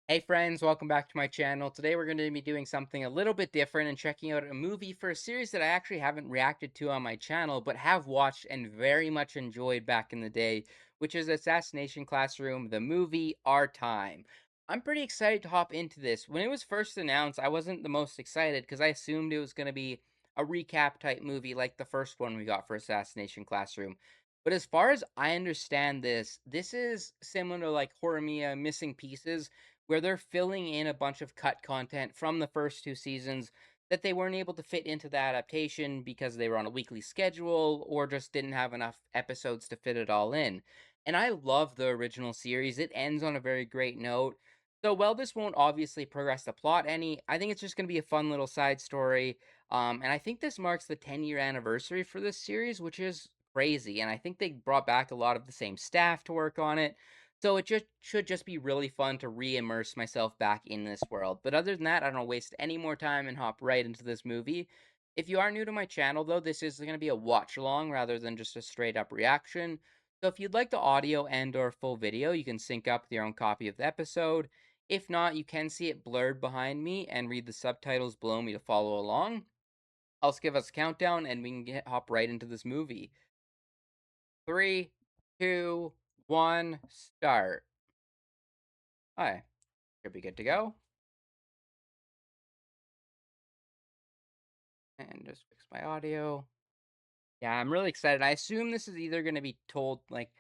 Hey friends, welcome back to my channel. Today we're going to be doing something a little bit different and checking out a movie for a series that I actually haven't reacted to on my channel, but have watched and very much enjoyed back in the day, which is Assassination Classroom, the movie Our Time. I'm pretty excited to hop into this. When it was first announced, I wasn't the most excited because I assumed it was going to be a recap type movie like the first one we got for Assassination Classroom. But as far as I understand this is similar to like Horimiya Missing Pieces, where they're filling in a bunch of cut content from the first two seasons that they weren't able to fit into the adaptation because they were on a weekly schedule or just didn't have enough episodes to fit it all in. And I love the original series. It ends on a very great note. So, while this won't obviously progress the plot any, I think it's just going to be a fun little side story. And I think this marks the 10-year anniversary for this series, which is crazy. And I think they brought back a lot of the same staff to work on it. So it just should just be really fun to re-immerse myself back in this world. But other than that, I don't waste any more time and hop right into this movie. If you are new to my channel, though, this is going to be a watch along rather than just a straight up reaction. So if you'd like the audio and or full video, you can sync up with your own copy of the episode. If not, you can see it blurred behind me and read the subtitles below me to follow along. I'll just give us a countdown and we can hop right into this movie. Three, two, one, start. Hi. Should be good to go. And just fix my audio. Yeah, I'm really excited. I assume this is either going to be told like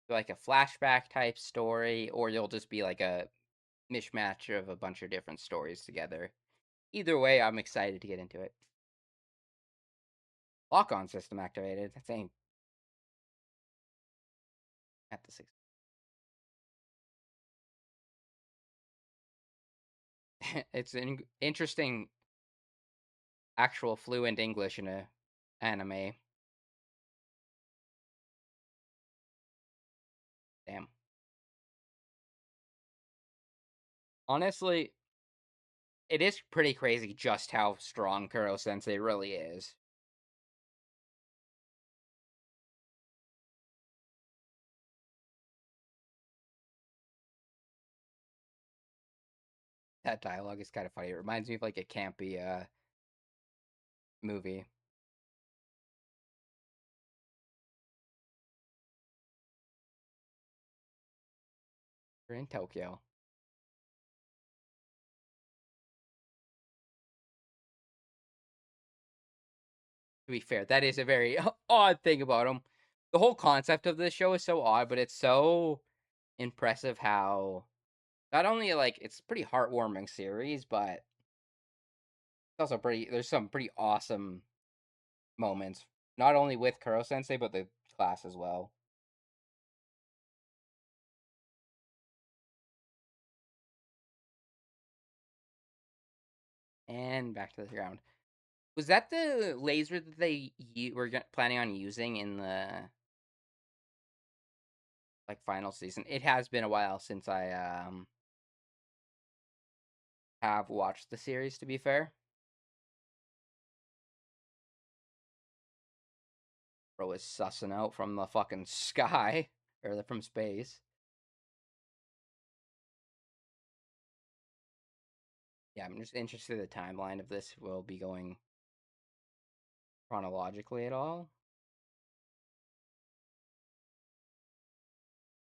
a flashback type story, or you'll just be like a mishmash of a bunch of different stories together. Either way, I'm excited to get into it. Lock-on system activated. That's ain't at the six. It's an interesting actual fluent English in a anime. Damn. Honestly, it is pretty crazy just how strong Koro-sensei really is. That dialogue is kind of funny. It reminds me of like a campy movie. We're in Tokyo. To be fair, that is a very odd thing about him. The whole concept of this show is so odd, but it's so impressive how not only like it's a pretty heartwarming series, but it's also pretty. There's some pretty awesome moments, not only with Kuro Sensei but the class as well. And back to the ground. Was that the laser that they were planning on using in the like final season? It has been a while since I have watched the series, to be fair. Bro was sussing out from the fucking sky or from space. Yeah, I'm just interested in the timeline of this. Will be going chronologically at all?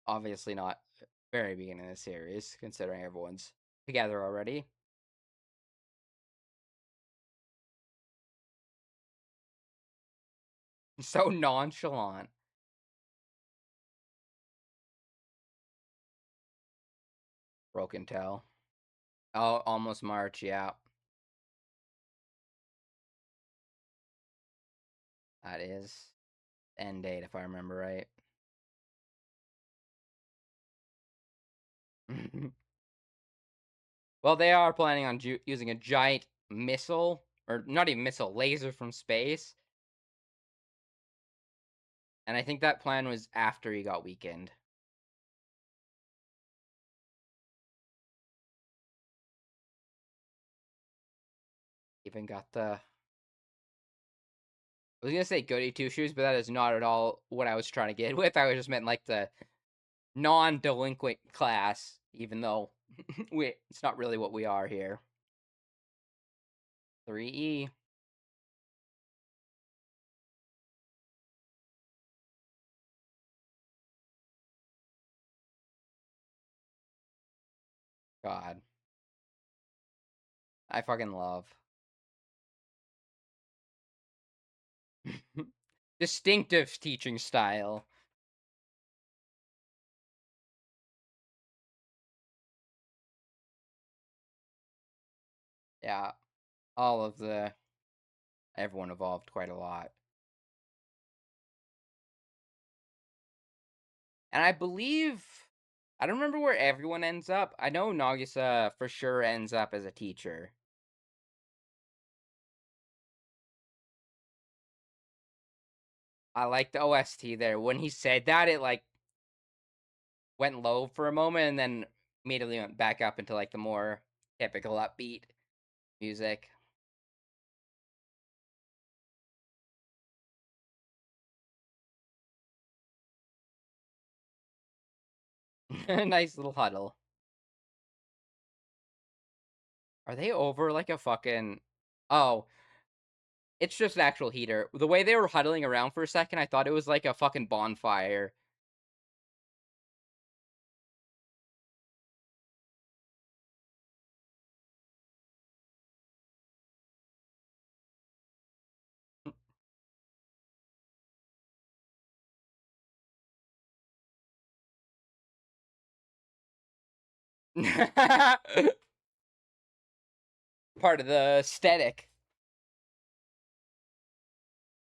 Obviously not very beginning of the series, considering everyone's together already. So nonchalant. Broken Tail. Oh, almost March, yeah. That is end date, if I remember right. Well, they are planning on using a giant missile, or not even missile, laser from space. And I think that plan was after he got weakened. Even got the. I was gonna say goody two shoes, but that is not at all what I was trying to get with. I was just meant like the non-delinquent class, even though It's not really what we are here. 3E. God. I fucking love. Distinctive teaching style. Yeah, all of the everyone evolved quite a lot. And I believe I don't remember where everyone ends up. I know Nagisa for sure ends up as a teacher. I like the OST there. When he said that, it like went low for a moment and then immediately went back up into like the more typical upbeat music. Nice little huddle. Are they over like a fucking Oh, it's just an actual heater. The way they were huddling around for a second, I thought it was like a fucking bonfire. Part of the aesthetic.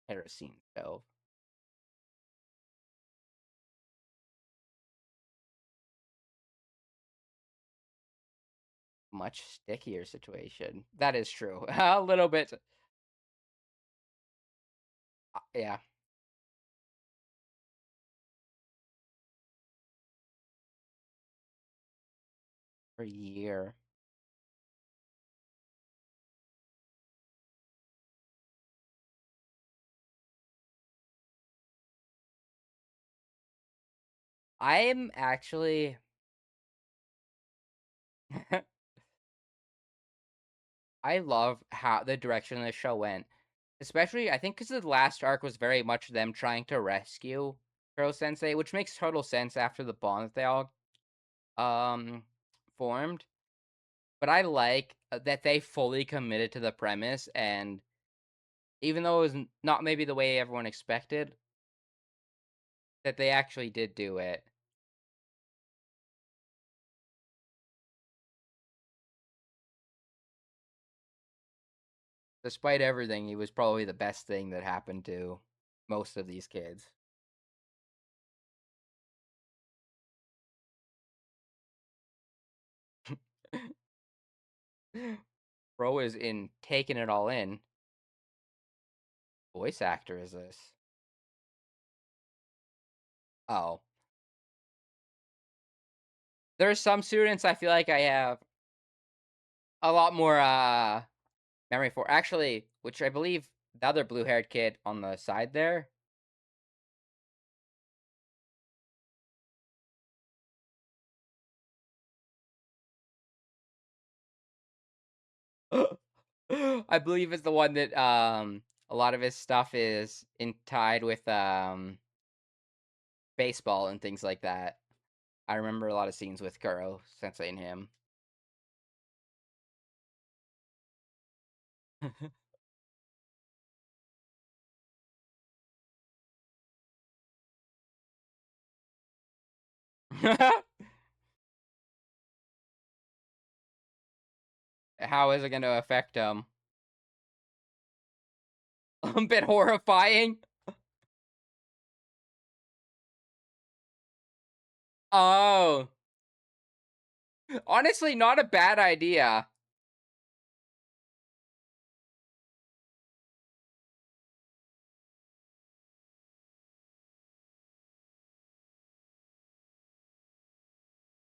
Kerosene stove. Much stickier situation. That is true. A little bit. Yeah, for a year. I'm actually I love how the direction the show went. Especially, I think because the last arc was very much them trying to rescue Koro-sensei, which makes total sense after the bond that they all um formed. But I like that they fully committed to the premise, and even though it was not maybe the way everyone expected, that they actually did do it. Despite everything, he was probably the best thing that happened to most of these kids. Bro is in taking it all in. Voice actor is this? Oh, there are some students I feel like I have a lot more memory for. Actually, which I believe the other blue-haired kid on the side there. I believe is the one that a lot of his stuff is in tied with baseball and things like that. I remember a lot of scenes with Kuro Sensei and him. How is it going to affect him? A bit horrifying. Oh, honestly, not a bad idea.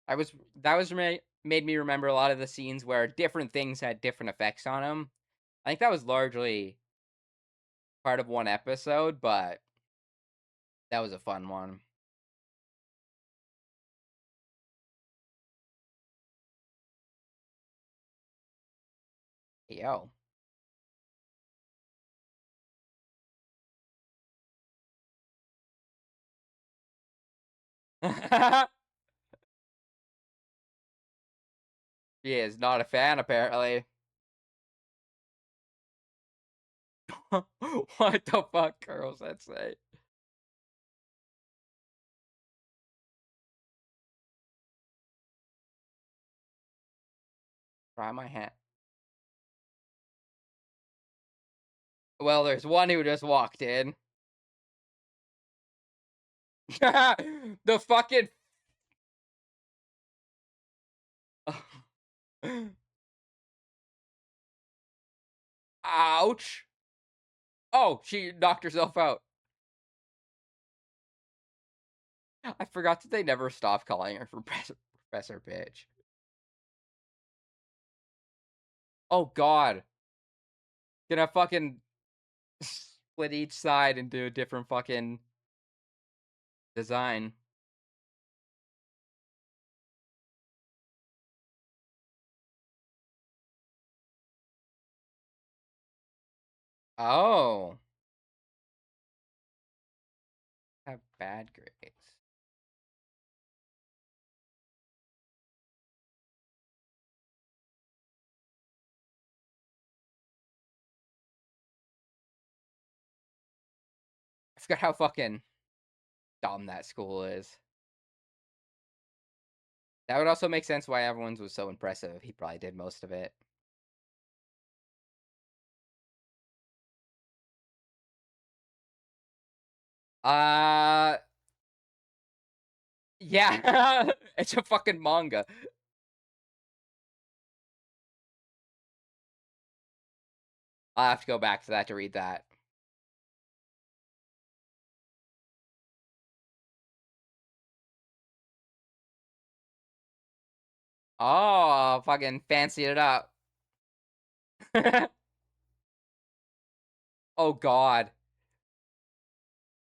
I was that was made me remember a lot of the scenes where different things had different effects on him. I think that was largely part of one episode, but that was a fun one. Yo. She is not a fan, apparently. What the fuck, Koro-sensei? Try my hand. Well, there's one who just walked in. The fucking Ouch. Oh, she knocked herself out. I forgot that they never stopped calling her Professor Bitch. Oh god. Gonna fucking split each side into a different fucking design. Oh. Have bad grades. I forgot how fucking dumb that school is. That would also make sense why everyone's was so impressive. He probably did most of it. Uh, yeah, it's a fucking manga. I'll have to go back to that to read that. Oh, fucking fancy it up. Oh god.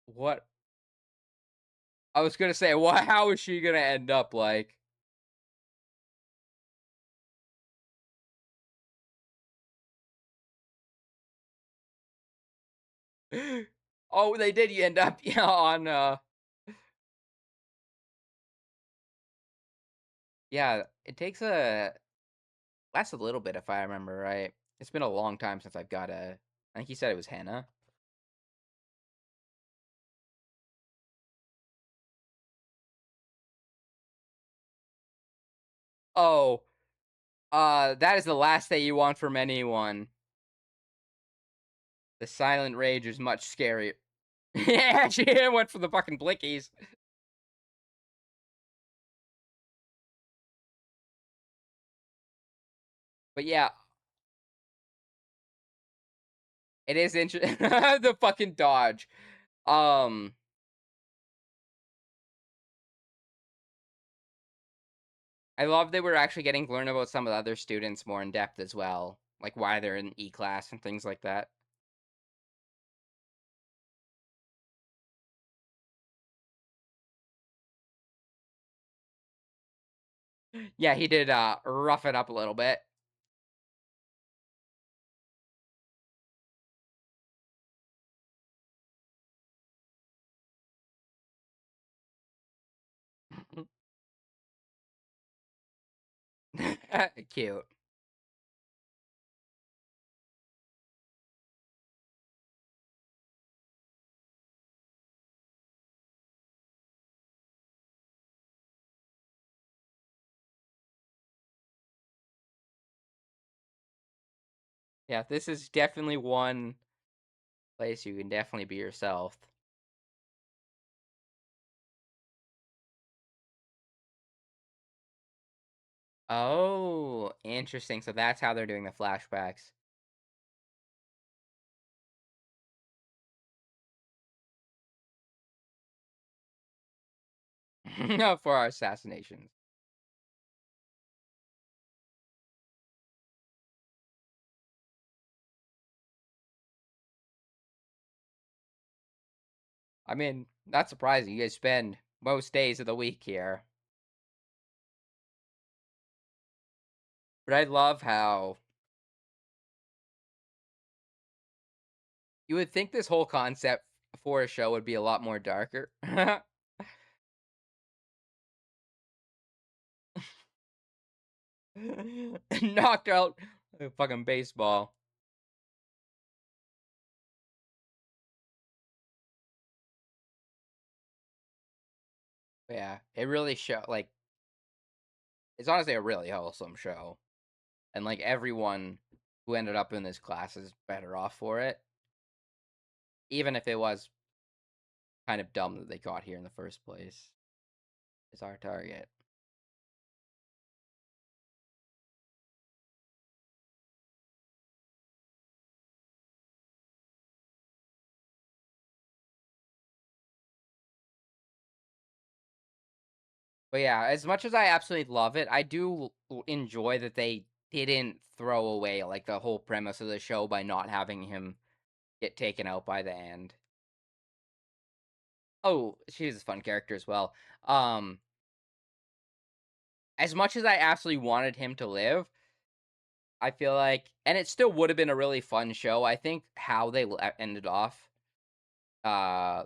What? I was gonna say, what? How is she gonna end up like? Oh, they did end up yeah, on yeah, it takes a lasts a little bit if I remember right. It's been a long time since I've got a I think you said it was Hannah. Oh, that is the last thing you want from anyone. The silent rage is much scarier. Yeah, she went for the fucking blickies. But yeah, it is interesting. The fucking dodge. Um, I love that we're actually getting to learn about some of the other students more in depth as well, like why they're in E class and things like that. Yeah, he did rough it up a little bit. Cute. Yeah, this is definitely one place you can definitely be yourself. Oh, interesting. So that's how they're doing the flashbacks. For our assassinations. I mean, not surprising. You guys spend most days of the week here. But I love how You would think this whole concept for a show would be a lot more darker. Knocked out a fucking baseball. Yeah, it really show like it's honestly a really wholesome show, and like everyone who ended up in this class is better off for it, even if it was kind of dumb that they got here in the first place. Is our target. But yeah, as much as I absolutely love it, I do enjoy that they didn't throw away like the whole premise of the show by not having him get taken out by the end. Oh, she's a fun character as well. Um, as much as I absolutely wanted him to live, I feel like, and it still would have been a really fun show. I think how they ended off, uh,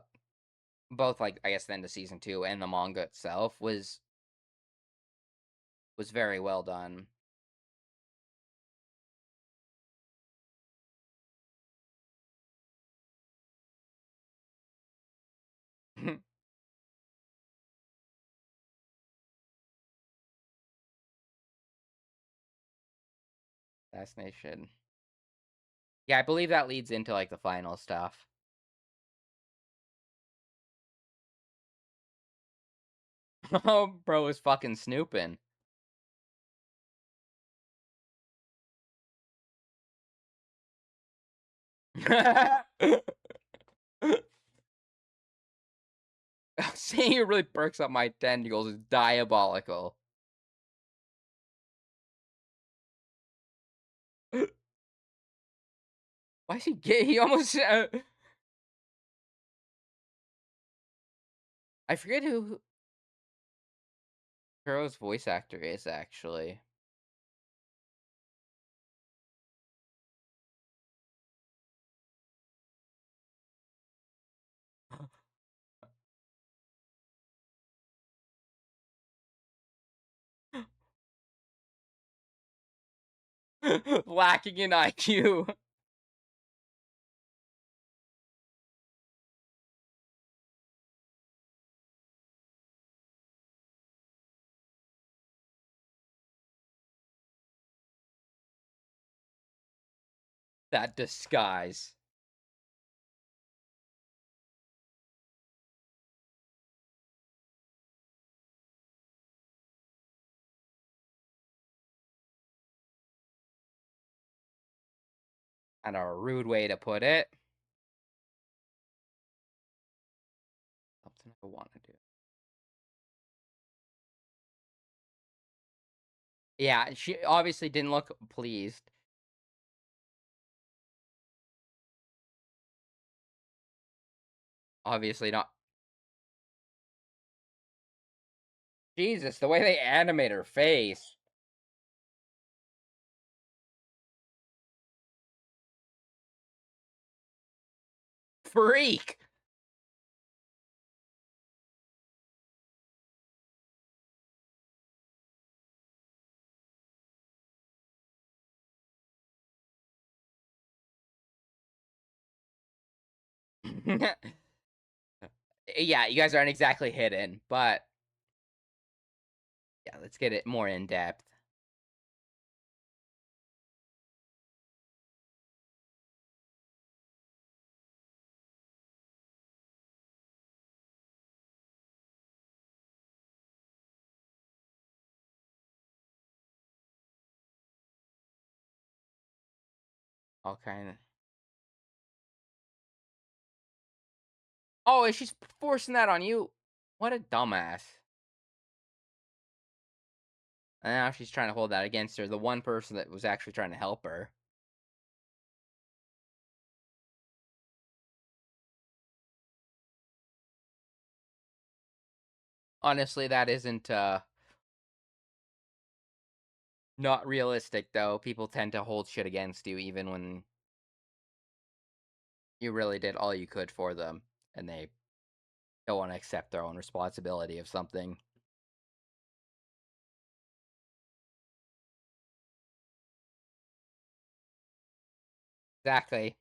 both like I guess the end of season two and the manga itself was very well done. Assassination. Yeah, I believe that leads into like the final stuff. Oh, bro is fucking snooping. Seeing it really perks up my tentacles is diabolical. Why is he gay? He almost. I forget who Kuro's voice actor is actually. Lacking in IQ. That disguise. And a rude way to put it. Something I want to do. Yeah, she obviously didn't look pleased. Obviously not. Jesus, the way they animate her face. Freak! Yeah, you guys aren't exactly hidden, but yeah, let's get it more in depth. All kind of. Oh, is she forcing that on you? What a dumbass. And now she's trying to hold that against her, the one person that was actually trying to help her. Honestly, that isn't not realistic though. People tend to hold shit against you even when You really did all you could for them, and they don't want to accept their own responsibility of something. Exactly.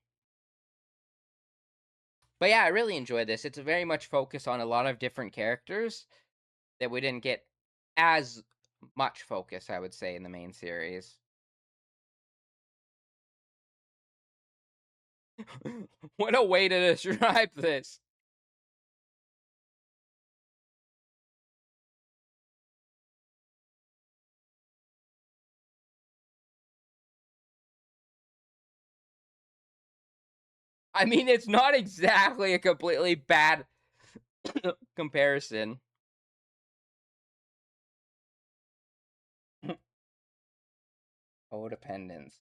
But yeah, I really enjoyed this. It's very much focused on a lot of different characters that we didn't get as much focus, I would say, in the main series. What a way to describe this. I mean, it's not exactly a completely bad comparison. Codependence.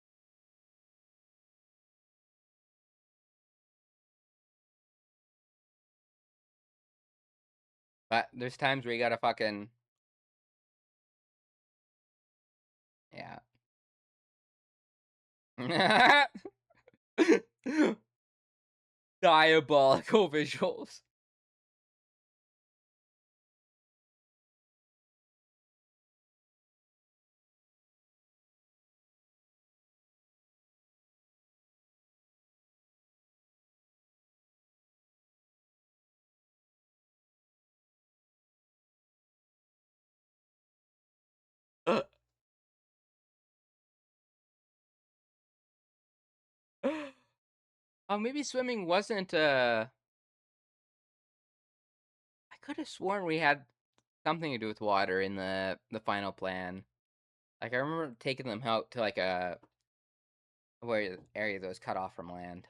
But there's times where you gotta fucking yeah. Diabolical visuals. Maybe swimming wasn't. I could have sworn we had something to do with water in the final plan. Like I remember taking them out to like a where area that was cut off from land.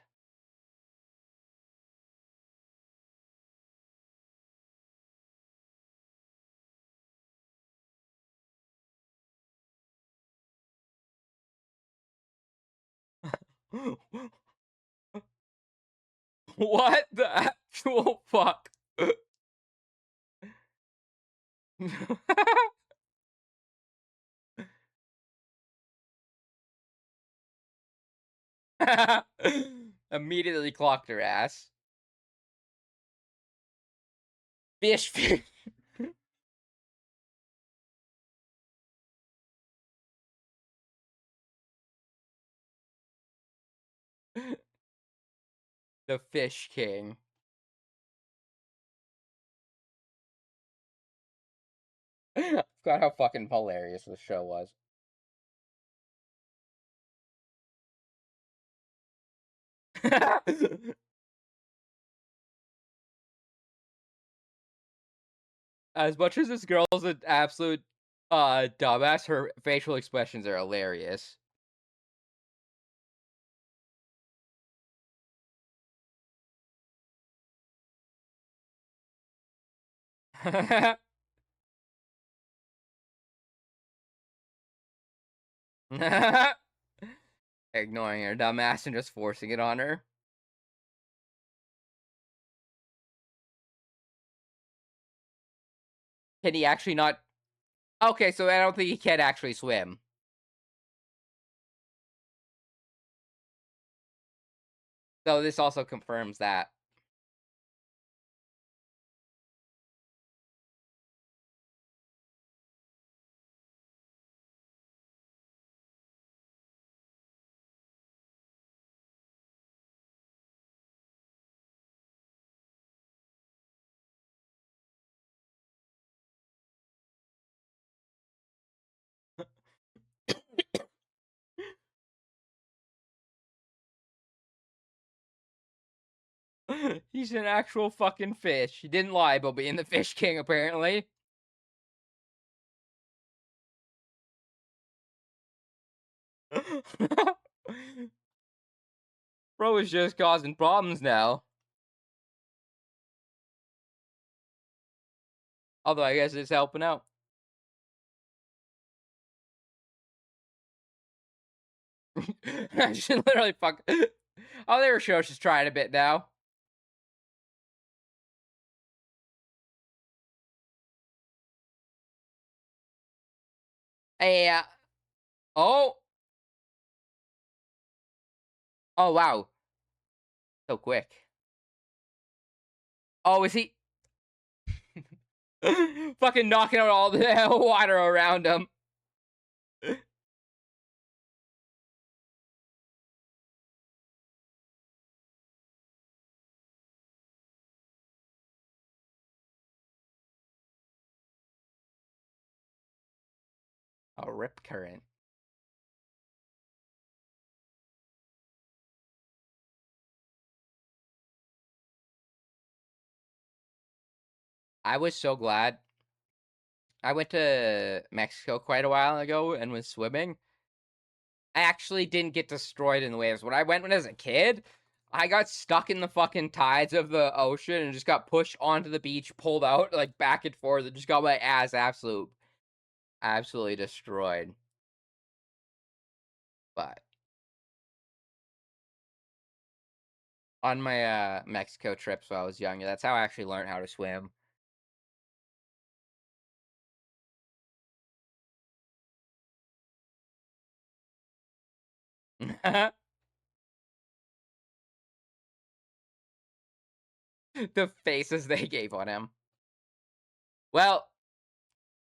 What the actual fuck? Immediately clocked her ass. Fish, fish. The Fish King. I forgot how fucking hilarious the show was. As much as this girl's an absolute dumbass, her facial expressions are hilarious. Ignoring her dumbass and just forcing it on her. Can he actually not? Okay, so I don't think he can actually swim. So this also confirms that. He's an actual fucking fish. He didn't lie about being the Fish King, apparently. Bro is just causing problems now. Although I guess it's helping out. I should literally fuck. Oh, there shows she's trying a bit now. Yeah. Oh. Oh wow. So quick. Oh, is he fucking knocking out all the water around him? A rip current. I was so glad. I went to Mexico quite a while ago and was swimming. I actually didn't get destroyed in the waves. When I went when I was a kid, I got stuck in the fucking tides of the ocean and just got pushed onto the beach, pulled out like back and forth, and just got my ass absolutely destroyed. But on my Mexico trips when I was younger, that's how I actually learned how to swim. The faces they gave on him. Well,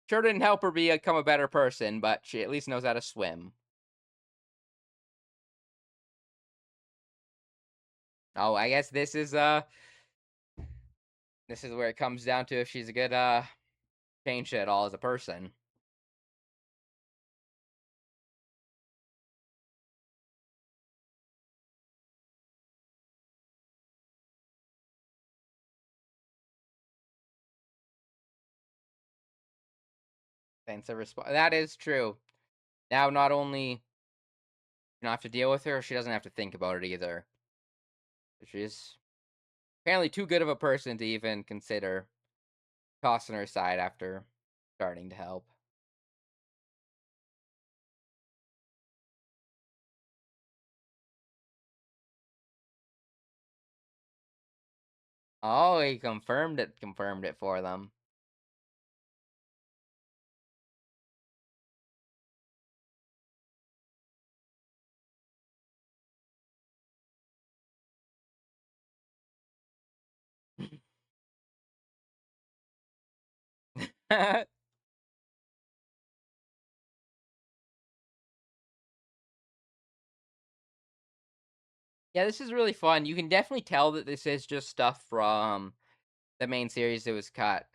sure didn't help her become a better person, but she at least knows how to swim. Oh, I guess this is where it comes down to if she's a good change at all as a person. Sense of that is true. Now not only you don't have to deal with her, she doesn't have to think about it either. She's apparently too good of a person to even consider tossing her aside after starting to help. Oh, he confirmed it for them. Yeah, this is really fun. You can definitely tell that this is just stuff from the main series that was cut.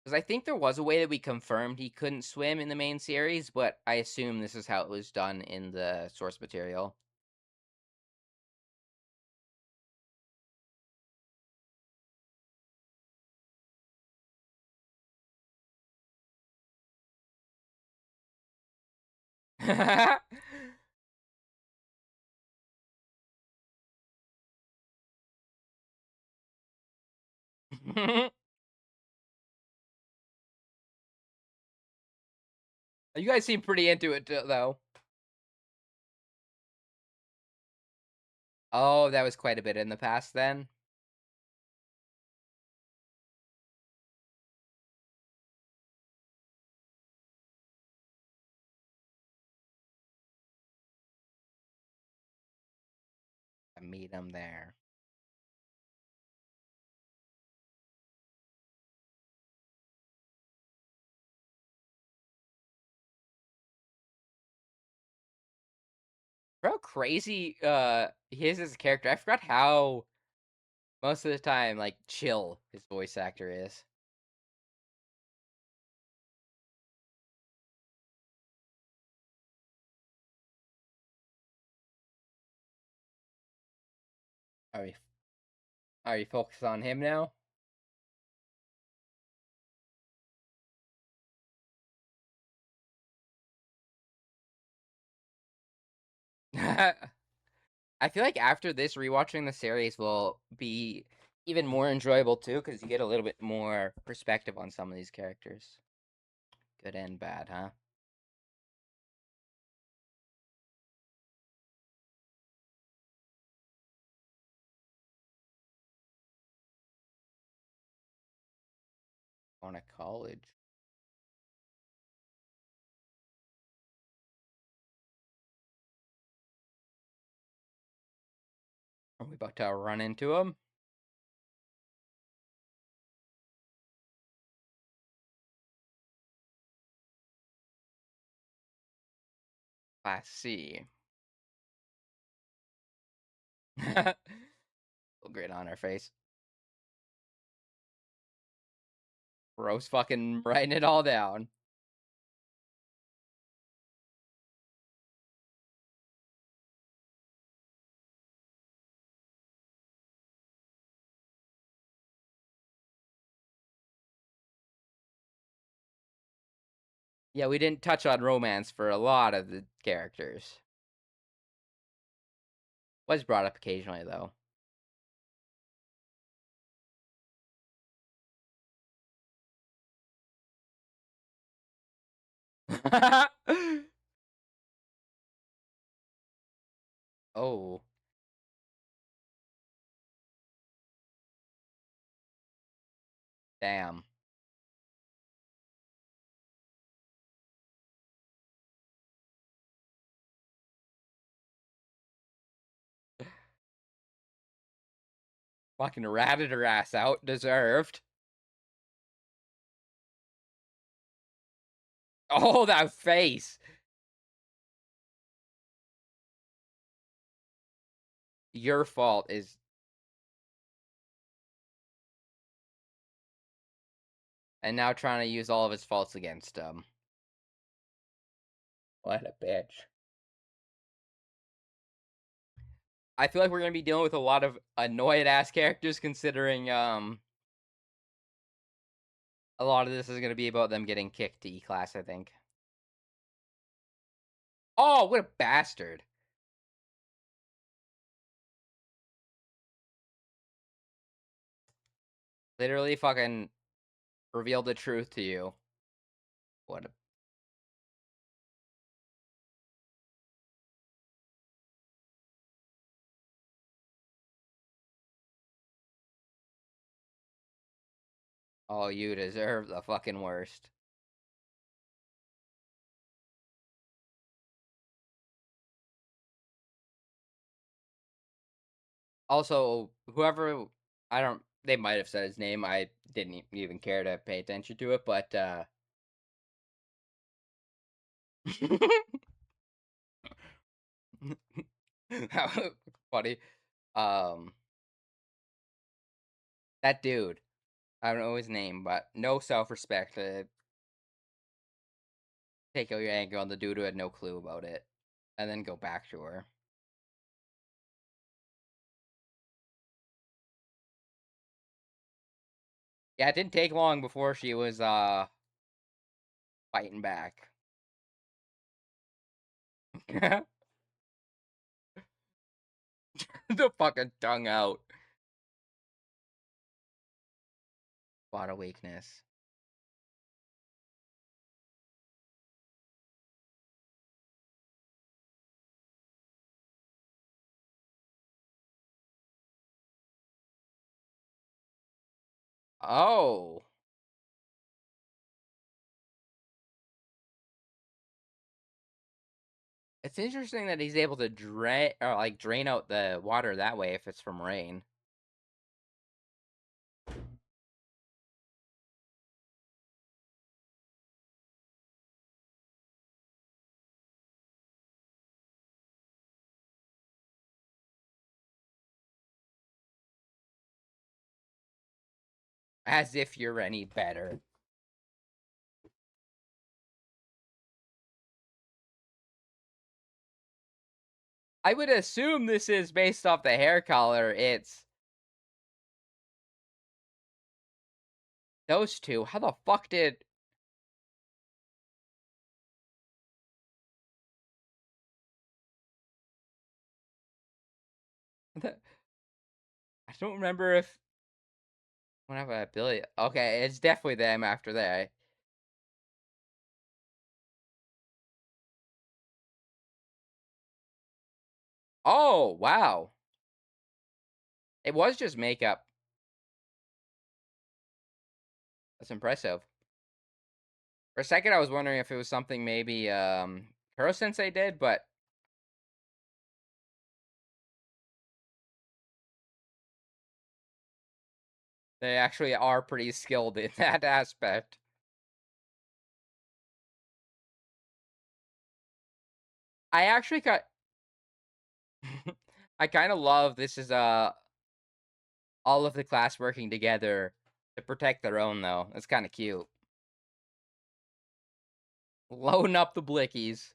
Because I think there was a way that we confirmed he couldn't swim in the main series, but I assume this is how it was done in the source material. You guys seem pretty into it, though. Oh, that was quite a bit in the past then. I meet him there. Bro, crazy he is as a character. I forgot how most of the time like chill his voice actor is. Are we are you focused on him now? I feel like after this, rewatching the series will be even more enjoyable too, because you get a little bit more perspective on some of these characters, good and bad, huh? On a college. Are we about to run into him? Let's see. Little grin on our face. Bro's fucking writing it all down. Yeah, we didn't touch on romance for a lot of the characters. Was brought up occasionally, though. Oh, damn. Fucking ratted her ass out. Deserved. Oh, that face. Your fault is. And now trying to use all of his faults against him. What a bitch. I feel like we're gonna be dealing with a lot of annoyed ass characters considering a lot of this is gonna be about them getting kicked to E class, I think. Oh, what a bastard. Literally fucking revealed the truth to you. What a oh, you deserve the fucking worst. Also, whoever I don't they might have said his name. I didn't even care to pay attention to it, but that was funny. Um that dude. I don't know his name, but no self-respect to take out your anger on the dude who had no clue about it, and then go back to her. Yeah, it didn't take long before she was fighting back. The fucking tongue out. What a weakness. Oh, it's interesting that he's able to drain out the water that way if it's from rain. As if you're any better. I would assume this is based off the hair color. It's those two. How the fuck did I don't remember if one have a ability. Okay, it's definitely them after that. Oh, wow. It was just makeup. That's impressive. For a second, I was wondering if it was something maybe Koro-sensei did, but They actually are pretty skilled in that aspect. I actually got I kinda love this is, all of the class working together to protect their own, though. That's kinda cute. Loading up the blickies.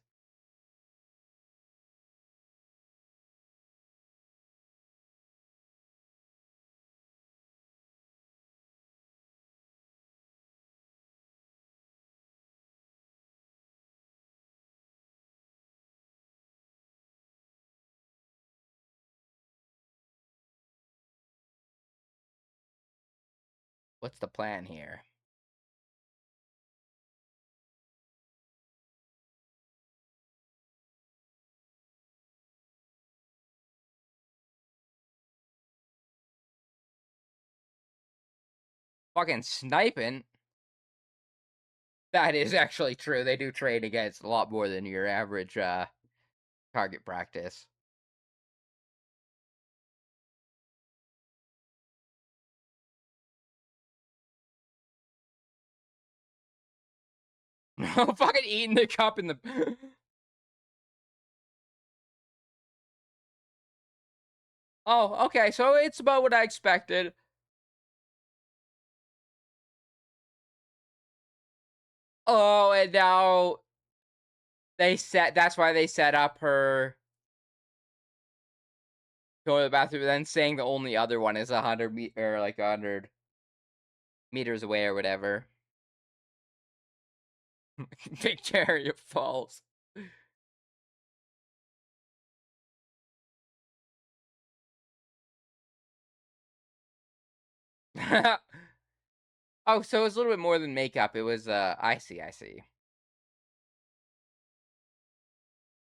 What's the plan here? Fucking sniping? That is actually true. They do trade against a lot more than your average, target practice. Fucking eating the cup in the Oh, okay, so it's about what I expected. Oh, and now that's why they set up her going to the bathroom, then saying the only other one is 100 or like 100 meters away or whatever. Victoria Falls. Oh, so it was a little bit more than makeup. It was, I see, I see.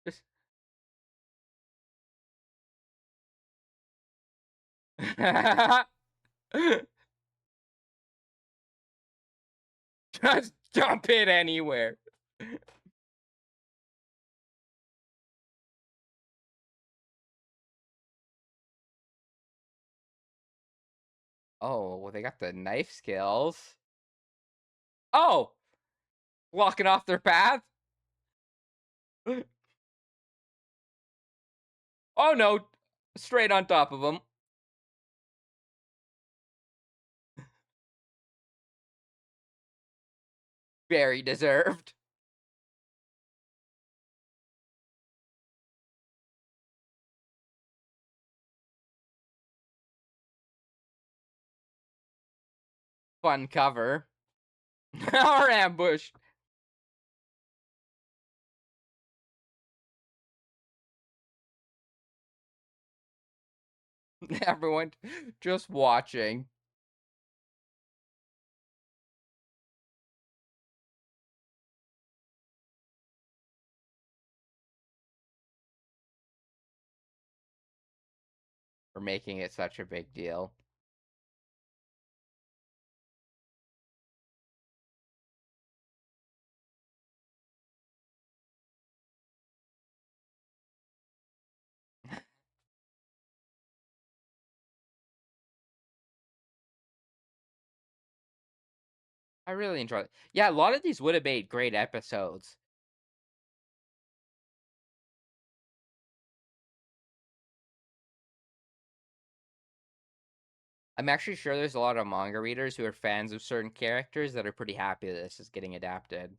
Just Just jump it anywhere. Oh, well, they got the knife skills. Oh! Blocking off their path? Oh, no. Straight on top of them. Very deserved. Fun cover. Or ambush. Everyone just watching. For making it such a big deal. I really enjoyed it. Yeah, a lot of these would have made great episodes. I'm actually sure there's a lot of manga readers who are fans of certain characters that are pretty happy that this is getting adapted.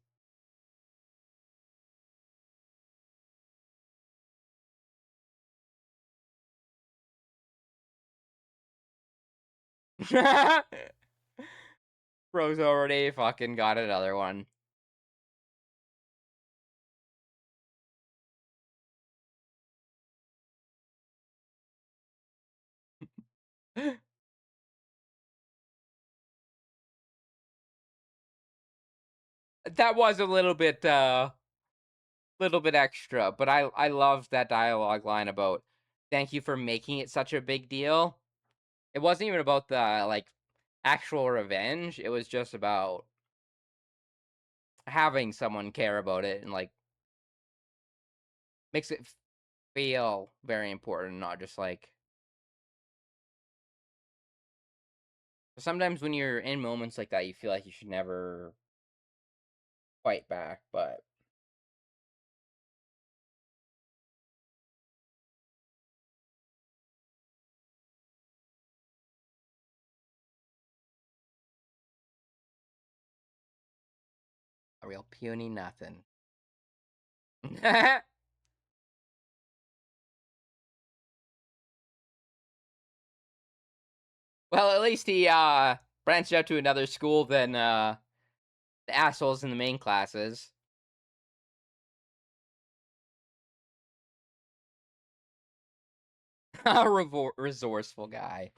Bro's already fucking got another one. That was a little bit extra, but I loved that dialogue line about thank you for making it such a big deal. It wasn't even about the like actual revenge. It was just about having someone care about it and like makes it feel very important, not just like Sometimes when you're in moments like that, you feel like you should never fight back, but a real puny nothing. Well, at least he branched out to another school than the assholes in the main classes. A resourceful guy.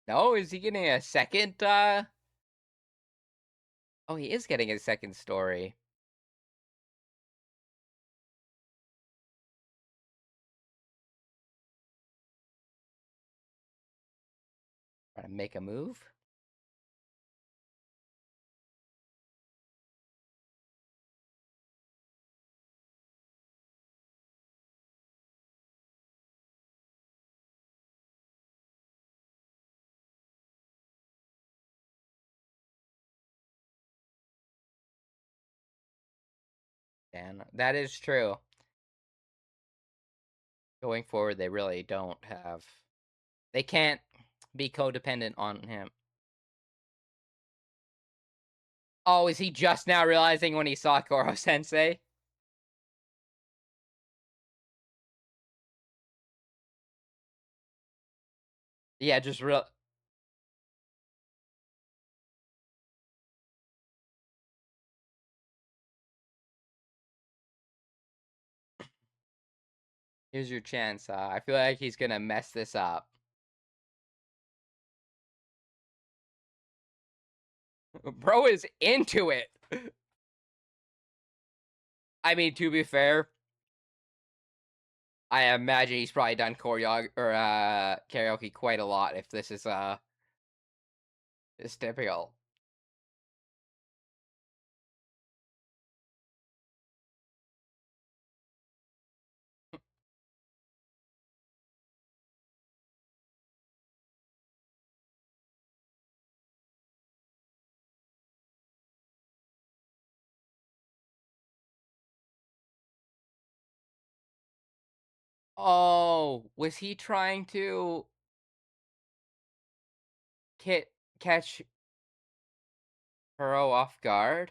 No, is he getting a second Oh, he is getting a second story. Trying to make a move? And that is true. Going forward, they really don't have. They can't be codependent on him. Oh, is he just now realizing when he saw Koro-sensei? Yeah, just real. Here's your chance. I feel like he's gonna mess this up. Bro is into it. I mean, to be fair, I imagine he's probably done choreo or karaoke quite a lot. If this is typical. Oh, was he trying to Kit catch Kuro off guard?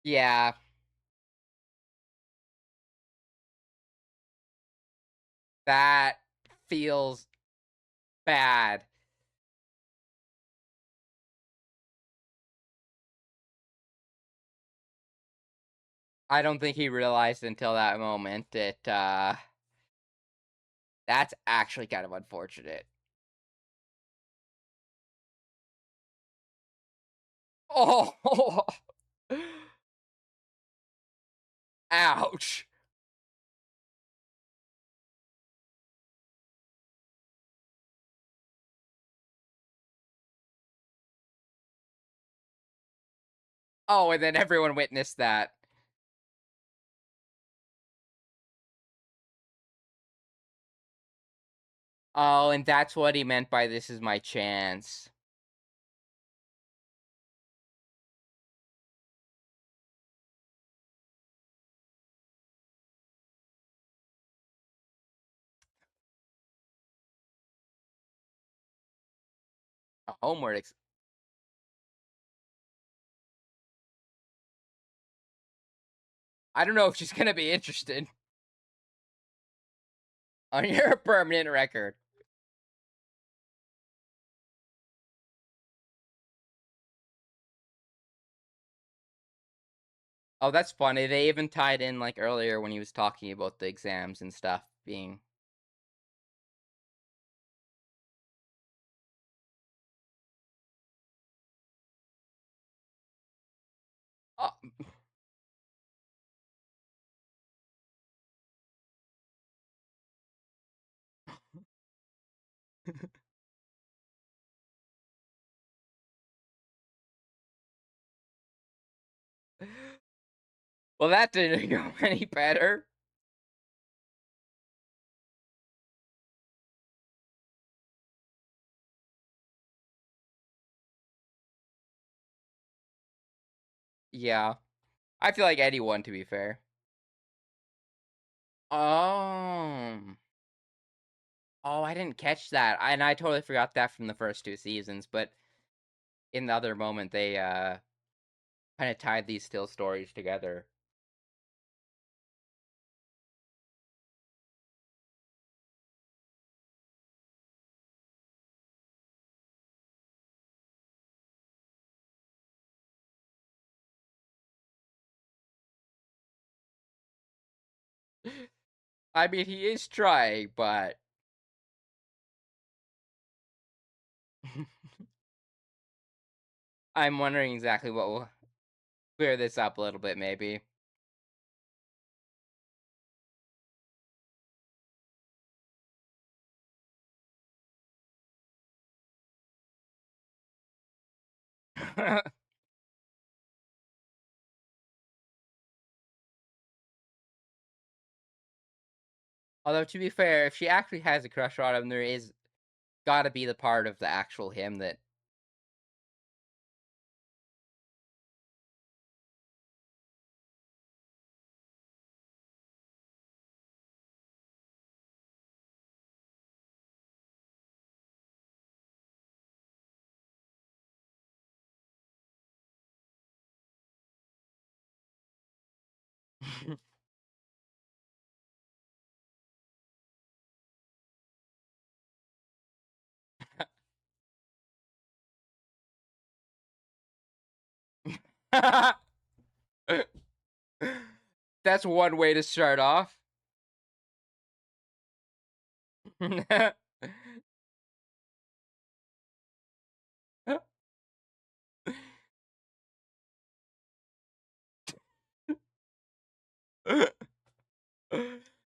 Yeah, that feels bad. I don't think he realized until that moment that that's actually kind of unfortunate. Oh, ouch. Oh, and then everyone witnessed that. Oh, and that's what he meant by this is my chance. A homework. I don't know if she's gonna be interested on your permanent record. Oh, that's funny. They even tied in like earlier when he was talking about the exams and stuff being. Oh, Well, that didn't go any better. Yeah. I feel like anyone, to be fair. Oh. Oh, I didn't catch that, and I totally forgot that from the first 2 seasons, but in the other moment, they, kinda tied these still stories together. I mean, he is trying, but I'm wondering exactly what will clear this up a little bit, maybe. Although, to be fair, if she actually has a crush on him, there is gotta be the part of the actual him that That's one way to start off.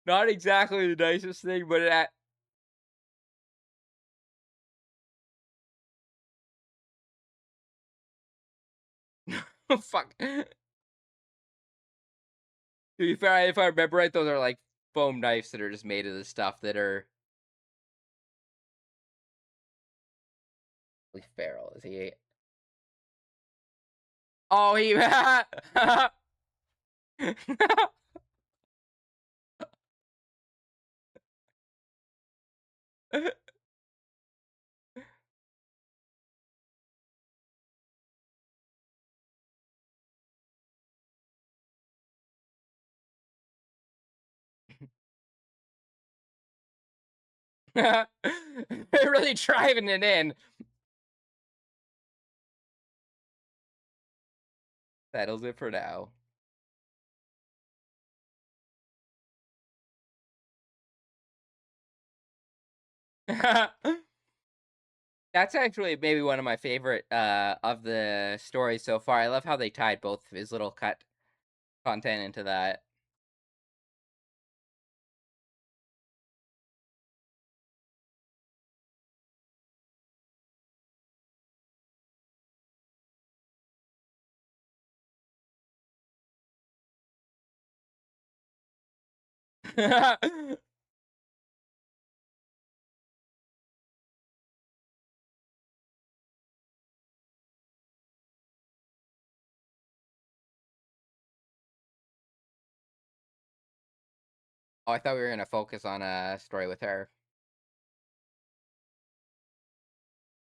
Not exactly the nicest thing, but fuck. To be fair, if I remember right, those are, like, foam knives that are just made of the stuff that are really feral, is he? Oh, he They're really driving it in. Settles it for now. That's actually maybe one of my favorite, of the stories so far. I love how they tied both of his little cut content into that. Oh, I thought we were gonna focus on a story with her.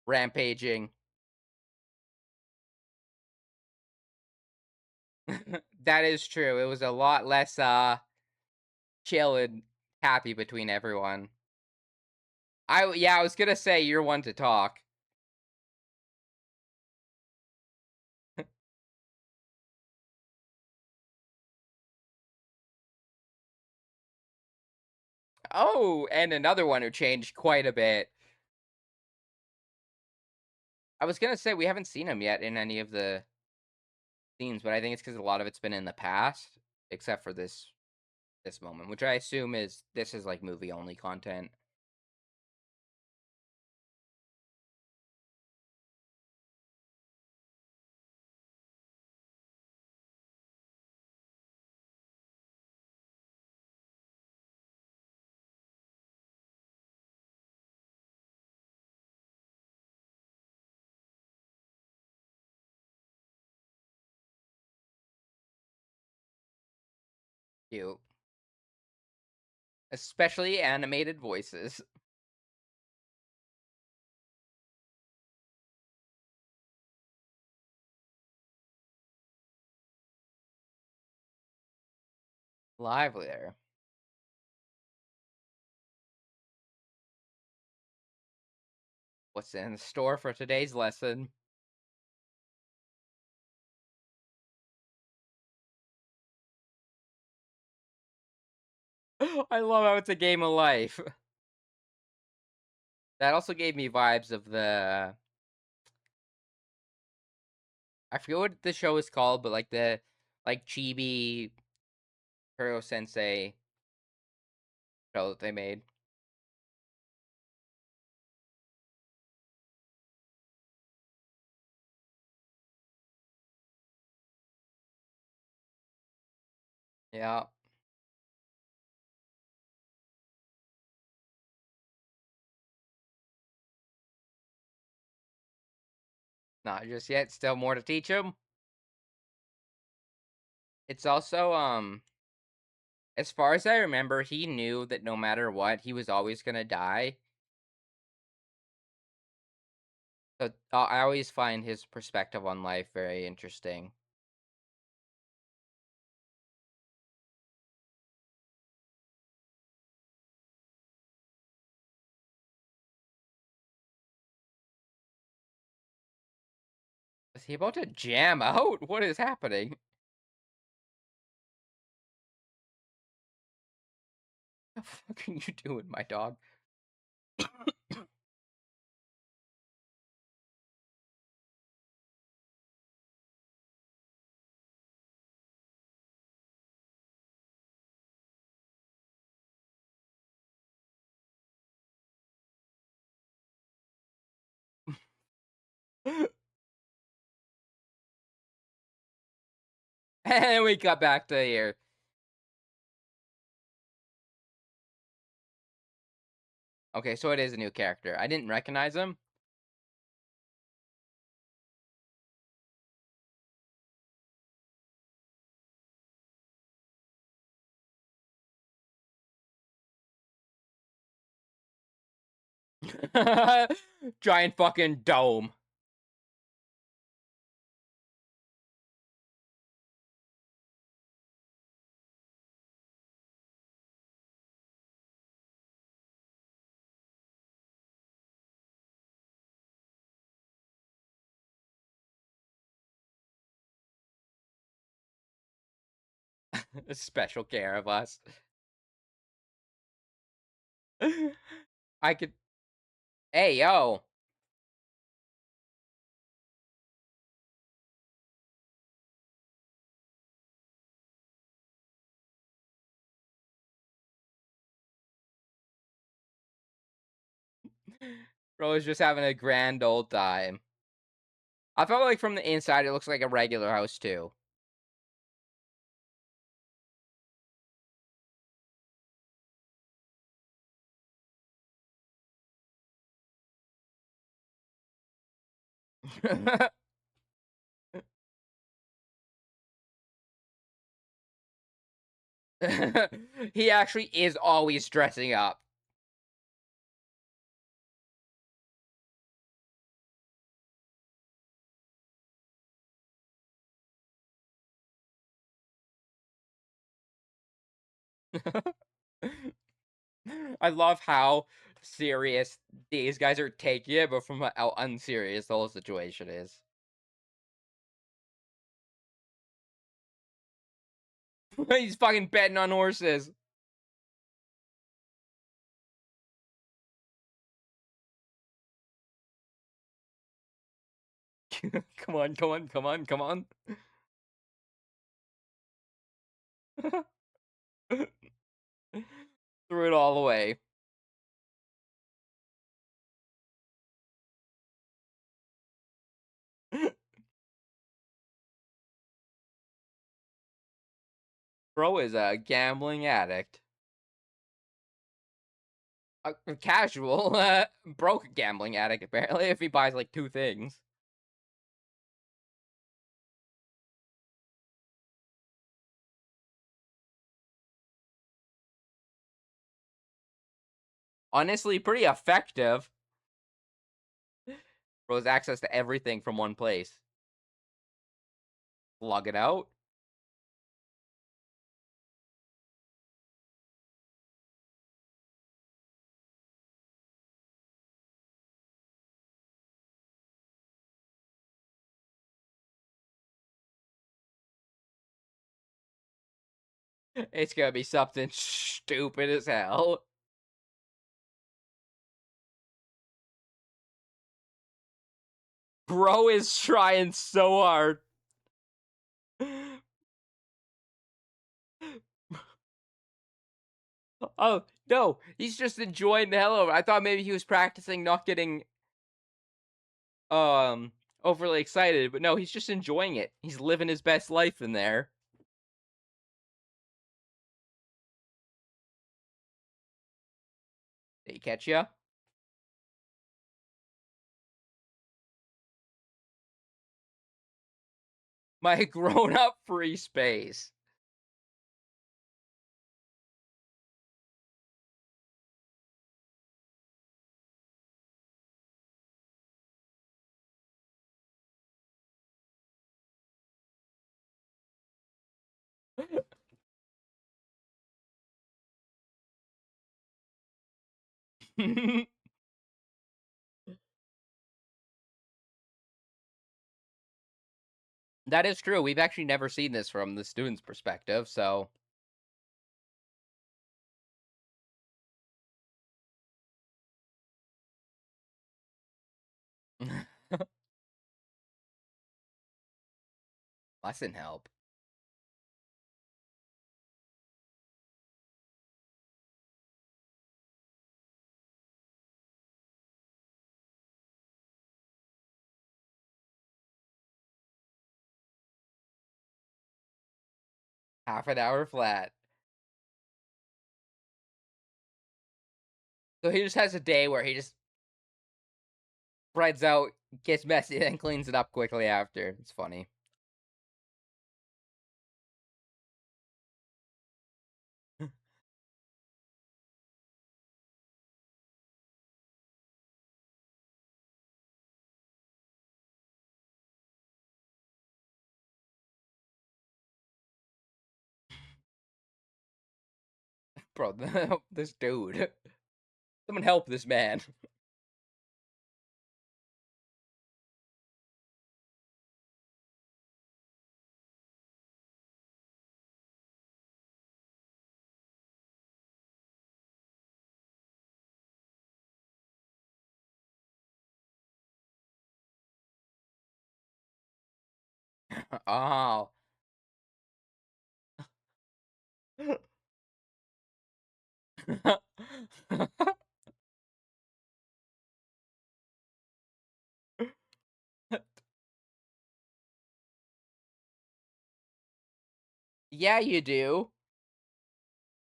Rampaging. That is true. It was a lot less, chill and happy between everyone. Yeah, I was gonna say you're one to talk. Oh, and another one who changed quite a bit. I was gonna say we haven't seen him yet in any of the scenes, but I think it's because a lot of it's been in the past, except for this moment, which I assume is this is like movie only content. Cute. Especially animated voices. Lively there. What's in the store for today's lesson? I love how it's a game of life. That also gave me vibes of the I forget what the show is called, but like the like chibi Koro-sensei show that they made. Yeah, not just yet. Still more to teach him. It's also as far as I remember, he knew that no matter what, he was always gonna die. So I always find his perspective on life very interesting. Is he about to jam out? What is happening? What the fuck are you doing, my dog? And we got back to here. Okay, so it is a new character. I didn't recognize him. Giant fucking dome. Special care of us. I could. Hey, yo. Bro is just having a grand old time. I felt like from the inside it looks like a regular house too. He actually is always dressing up. I love how serious these guys are taking it, but from how unserious the whole situation is. He's fucking betting on horses. Come on, come on, come on, come on. Threw it all away. Bro is a gambling addict. A casual, broke gambling addict, apparently, if he buys like two things. Honestly, pretty effective. Bro has access to everything from one place. Log it out. It's gonna be something stupid as hell. Bro is trying so hard. Oh, no, he's just enjoying the hell of it. I thought maybe he was practicing not getting, um, overly excited, but no, he's just enjoying it. He's living his best life in there. Did he catch ya? My grown-up free space. That is true. We've actually never seen this from the student's perspective, so lesson help. Half an hour flat. So he just has a day where he just spreads out, gets messy, and then cleans it up quickly after. It's funny. Bro, this dude. Someone help this man. Oh. Yeah, you do.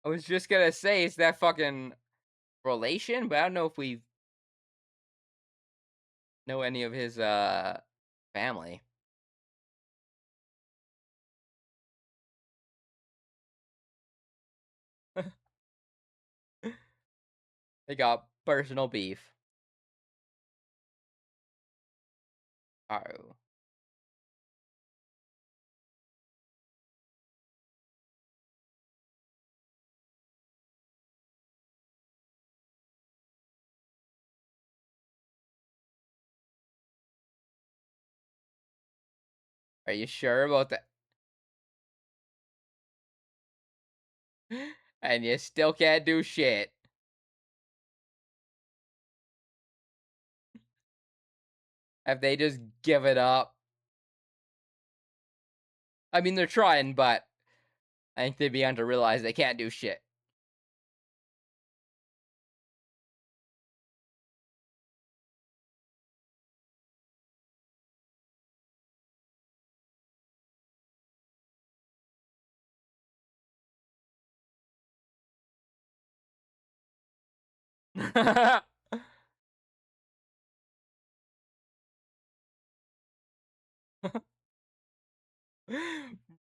I was just gonna say it's that fucking relation, but I don't know if we know any of his family. They got personal beef. Oh. Are you sure about that? And you still can't do shit. Have they just given up? I mean, they're trying, but I think they began to realize they can't do shit.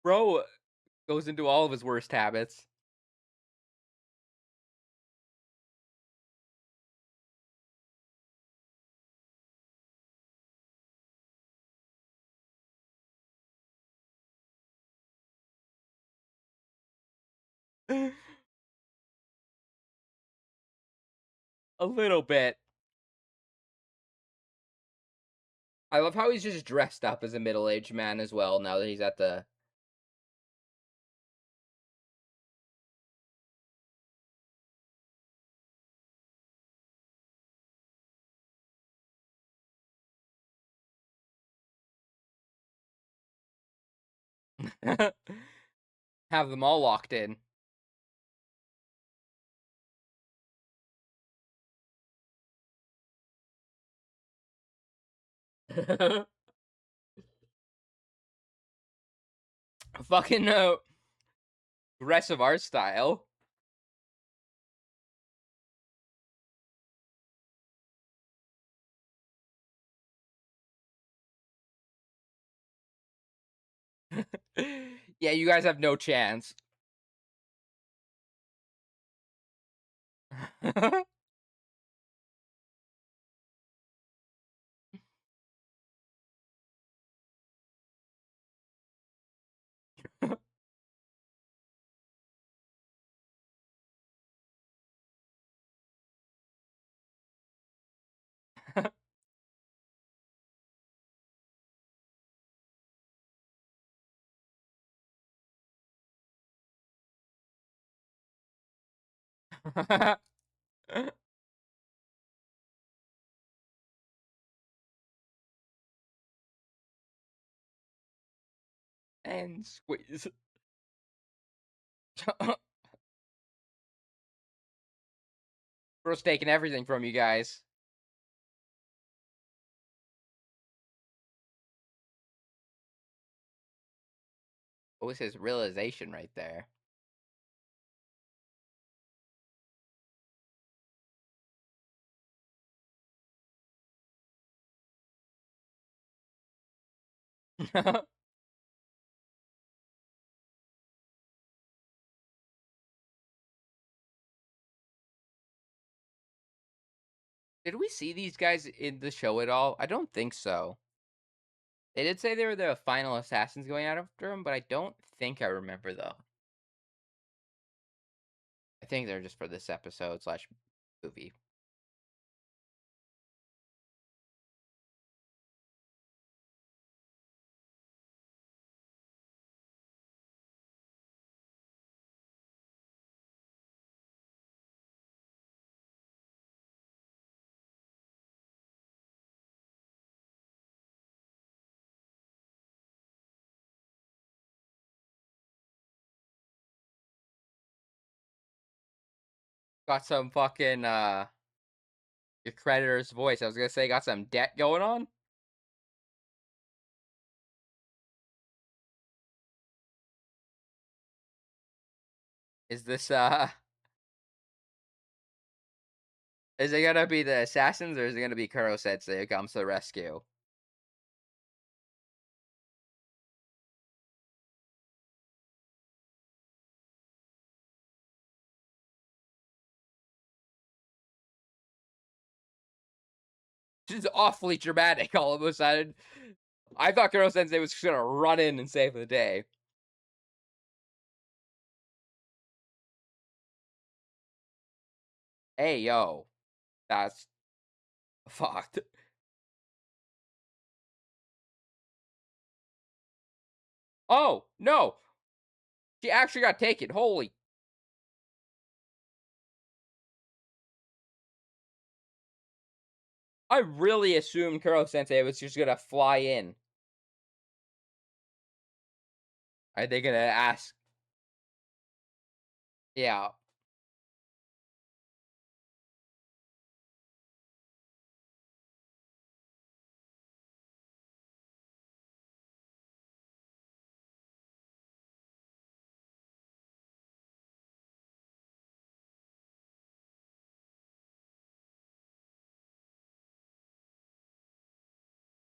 Bro goes into all of his worst habits. A little bit. I love how he's just dressed up as a middle-aged man as well now that he's at the have them all locked in. Fucking aggressive art style. Yeah, you guys have no chance. And squeeze. Bro's taking everything from you guys. What was his realization right there? Did we see these guys in the show at all? I don't think so. They did say they were the final assassins going out after him, but I don't think I remember though. I think they're just for this episode slash movie. Got some fucking your creditor's voice. I was gonna say got some debt going on. Is this is it gonna be the assassins or is it gonna be Koro-sensei who comes to the rescue? This is awfully dramatic all of a sudden. I thought Koro-sensei was just gonna run in and save the day. Hey yo, that's fucked. Oh no, she actually got taken. Holy! I really assumed Kuro-sensei was just gonna fly in. Are they gonna ask? Yeah.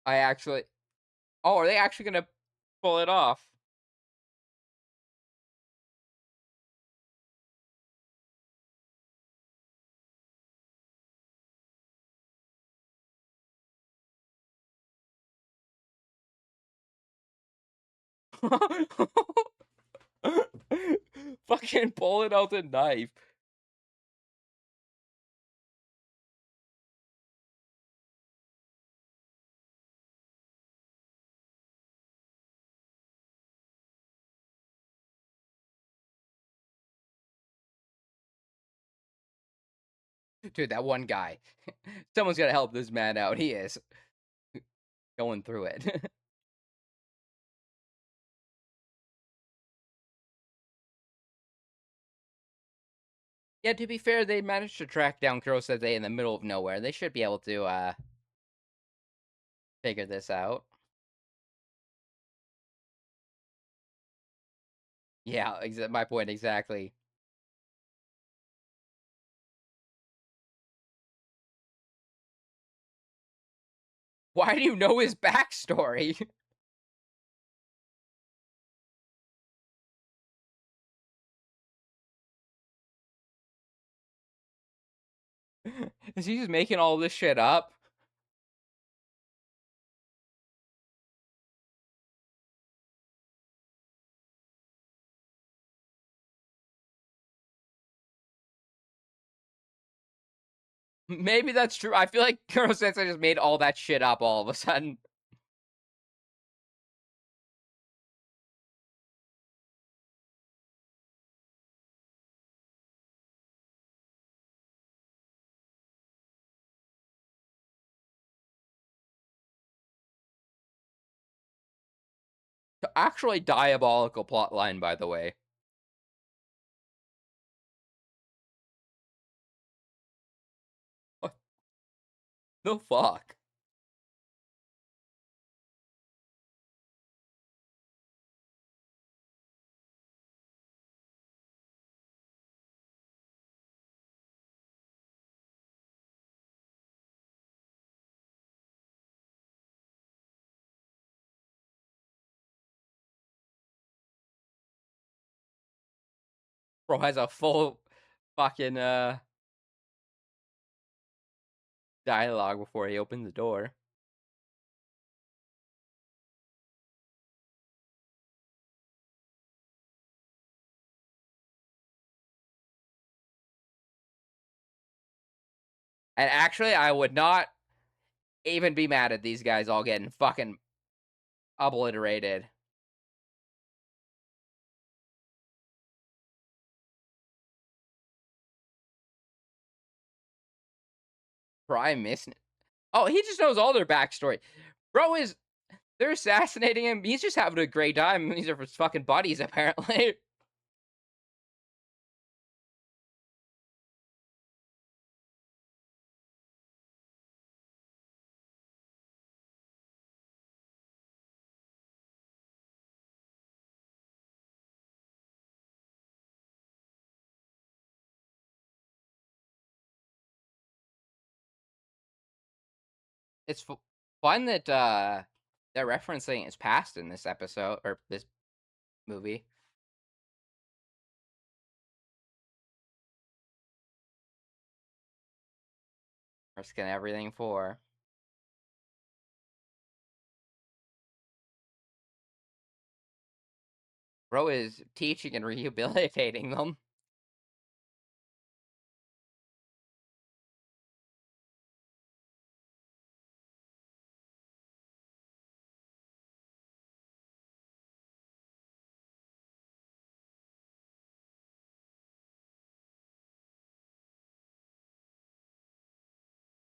I actually. Oh, are they actually gonna pull it off? Fucking pulling out the knife. Dude, that one guy. Someone's gotta help this man out. He is going through it. Yeah, to be fair, they managed to track down Kuro-sensei in the middle of nowhere. They should be able to, figure this out. Yeah, my point exactly. Why do you know his backstory? Is he just making all this shit up? Maybe that's true. I feel like Kuro-sensei just made all that shit up all of a sudden. Actually diabolical plotline, by the way. What the fuck? Bro has a full fucking dialogue before he opens the door. And actually, I would not even be mad at these guys all getting fucking obliterated. Bro, I miss. Oh, he just knows all their backstory. Bro is they're assassinating him. He's just having a great time. These are his fucking buddies, apparently. It's fun that they're referencing his past in this episode or this movie. Risking everything for. Bro is teaching and rehabilitating them.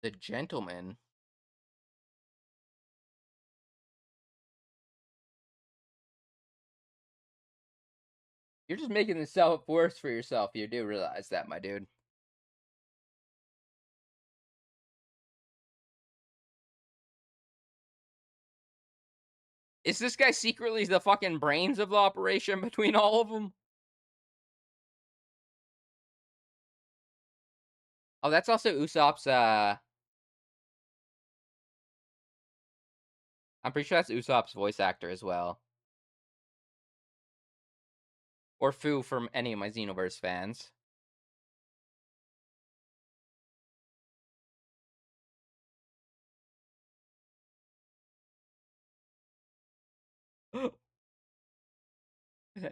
The gentleman. You're just making this self worse for yourself. You do realize that, my dude. Is this guy secretly the fucking brains of the operation between all of them? Oh, that's also Usopp's, I'm pretty sure that's Usopp's voice actor as well. Or Fu from any of my Xenoverse fans.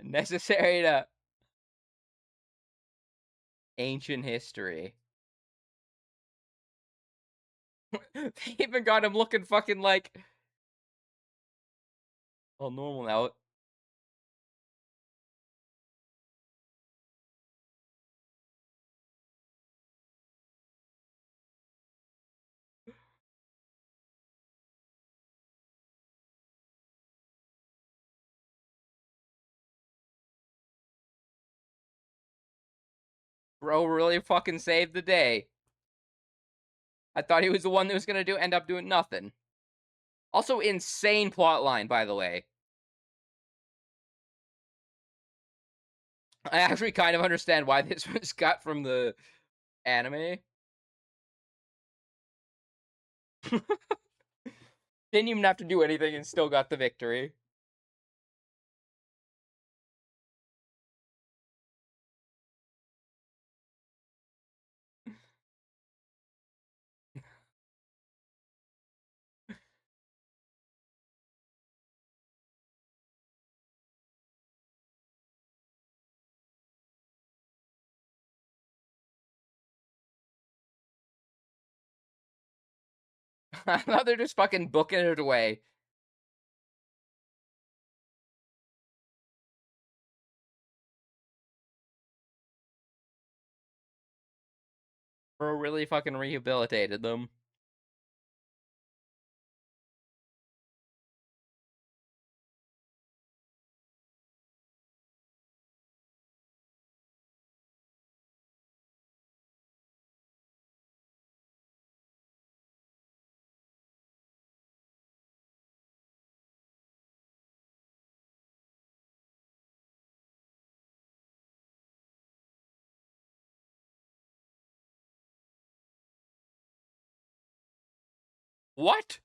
Necessary to Ancient history. They even got him looking fucking like all normal now. Bro really fucking saved the day. I thought he was the one that was gonna end up doing nothing. Also, insane plot line, by the way. I actually kind of understand why this was cut from the anime. Didn't even have to do anything and still got the victory. Now they're just fucking booking it away. Bro really fucking rehabilitated them. What?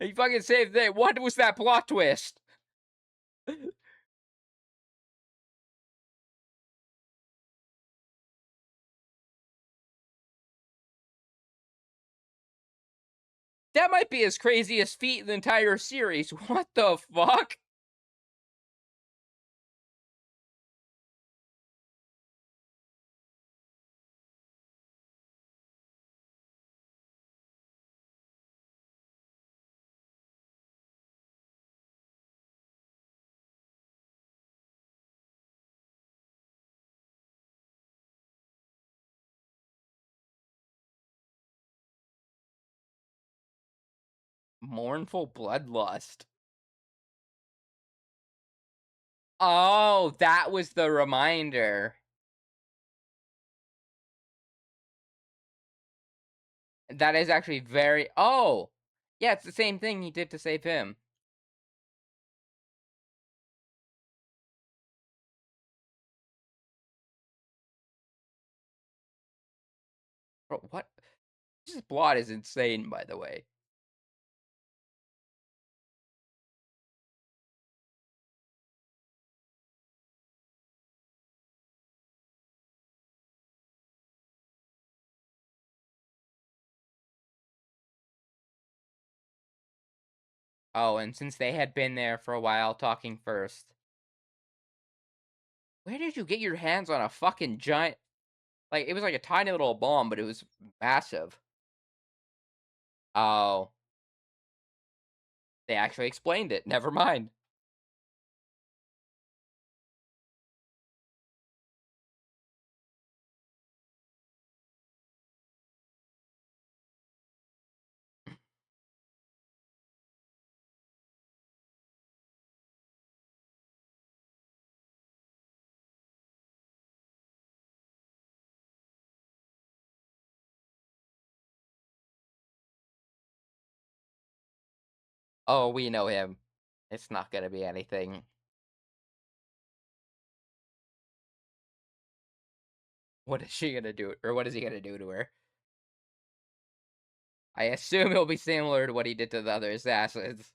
He fucking saved the day. What was that plot twist? That might be his craziest feat in the entire series. What the fuck? Mournful bloodlust. Oh, that was the reminder. That is actually very. Oh, yeah, it's the same thing he did to save him. Bro, what? This plot is insane, by the way. Oh, and since they had been there for a while talking first. Where did you get your hands on a fucking giant? Like, it was like a tiny little bomb, but it was massive. Oh, they actually explained it. Never mind. Oh, we know him. It's not gonna be anything. What is she gonna do? Or what is he gonna do to her? I assume it'll be similar to what he did to the other assassins.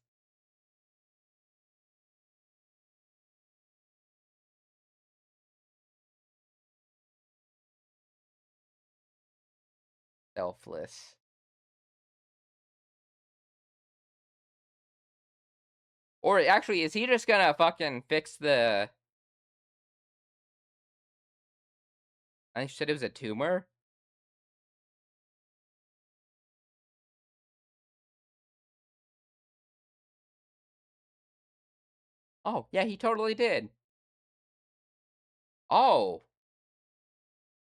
Selfless. Or actually, is he just gonna fucking fix the I think you said it was a tumor? Oh, yeah, he totally did. Oh,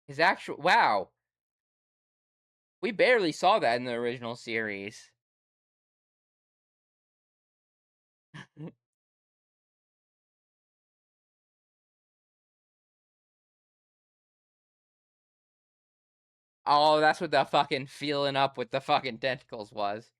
his actual wow. We barely saw that in the original series. Oh, that's what the fucking feeling up with the fucking tentacles was.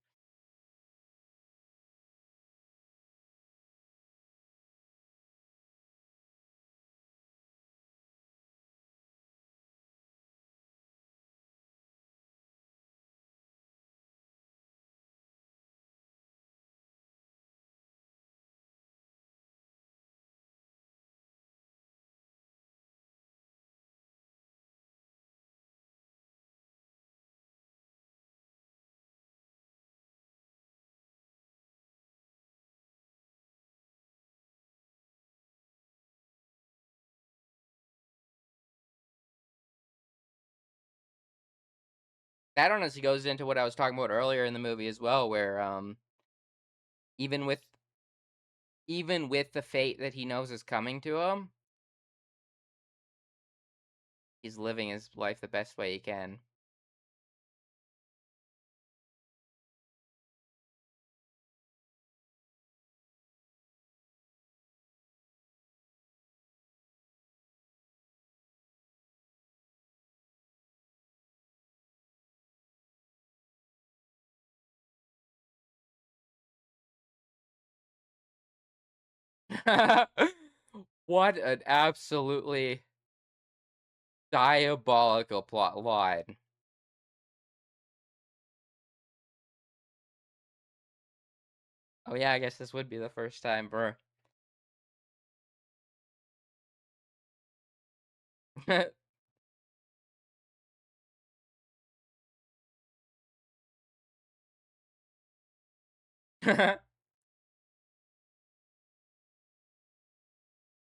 That honestly goes into what I was talking about earlier in the movie as well, where even with even with the fate that he knows is coming to him, he's living his life the best way he can. What an absolutely diabolical plot line. Oh yeah, I guess this would be the first time for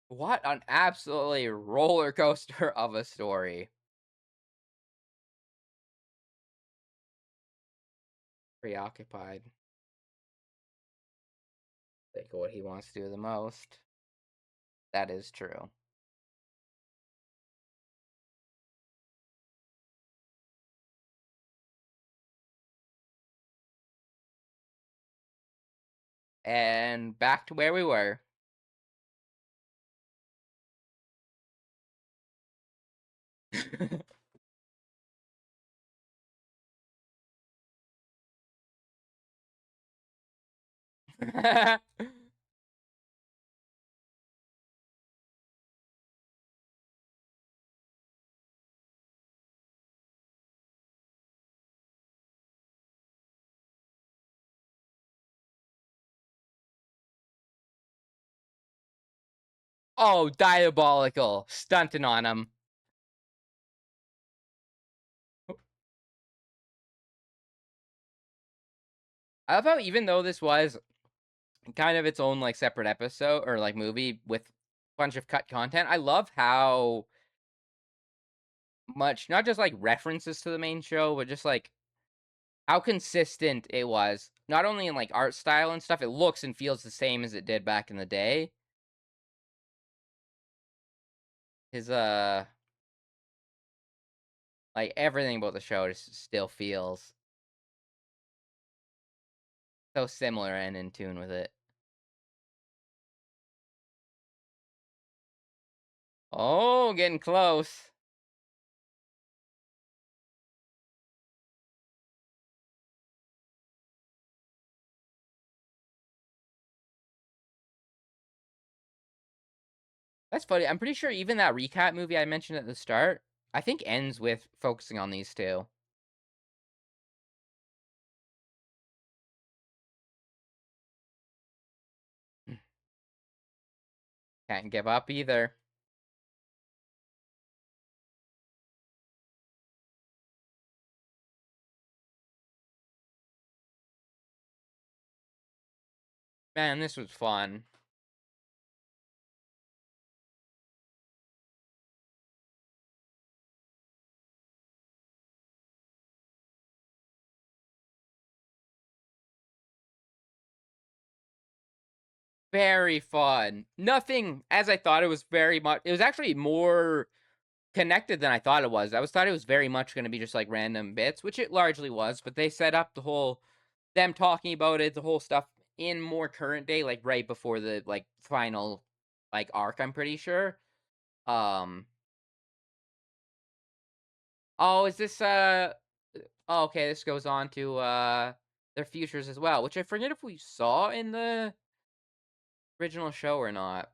What an absolutely roller coaster of a story. Preoccupied. Think of what he wants to do the most. That is true. And back to where we were. Oh, diabolical. Stunting on him. I love how even though this was kind of its own like separate episode or like movie with a bunch of cut content, I love how much not just like references to the main show, but just like how consistent it was. Not only in like art style and stuff, it looks and feels the same as it did back in the day. His like everything about the show just still feels so similar and in tune with it. Oh, getting close. That's funny. I'm pretty sure even that recap movie I mentioned at the start, I think ends with focusing on these two. Can't give up either. Man, this was fun. Very fun. Nothing as I thought it was very much it was actually more connected than I thought it was. Thought it was very much gonna be just, like, random bits, which it largely was, but they set up the whole them talking about it, the whole stuff in more current day, like, right before the, like, final, like, arc, I'm pretty sure. Um Oh, is this, oh, okay, this goes on to, their futures as well, which I forget if we saw in the original show or not.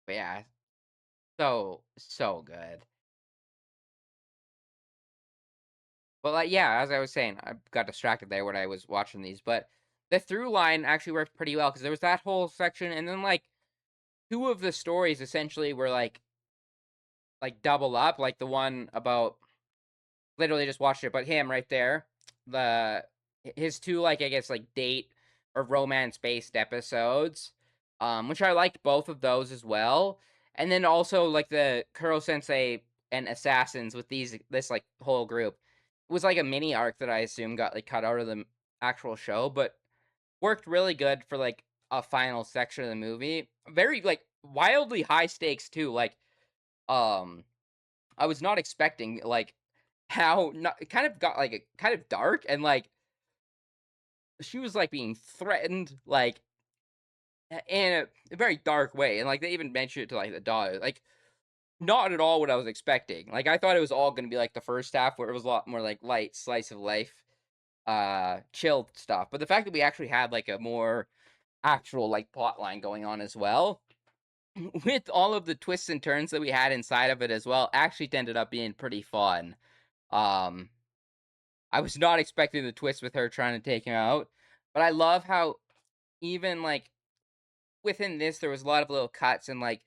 But yeah, so good. But, like, yeah, as I was saying, I got distracted there when I was watching these, but the through line actually worked pretty well because there was that whole section, and then, like, 2 of the stories essentially were, like, double up, like, the one about literally just watched it, but him right there, the his 2, like, I guess, like, date or romance-based episodes, which I liked both of those as well, and then also, like, the Kuro-sensei and Assassins with this, like, whole group. It was like a mini arc that I assume got, like, cut out of the actual show, but worked really good for, like, a final section of the movie. Very, like, wildly high stakes too, like, um I was not expecting, like, how not it kind of got, like, kind of dark and, like, she was, like, being threatened, like, in a very dark way, and, like, they even mentioned it to, like, the daughter, like, not at all what I was expecting. Like, I thought it was all gonna be like the first half where it was a lot more, like, light slice of life, chilled stuff, but the fact that we actually had, like, a more actual, like, plot line going on as well, with all of the twists and turns that we had inside of it as well, actually ended up being pretty fun. Um I was not expecting the twist with her trying to take him out, but I love how even, like, within this, there was a lot of little cuts and, like,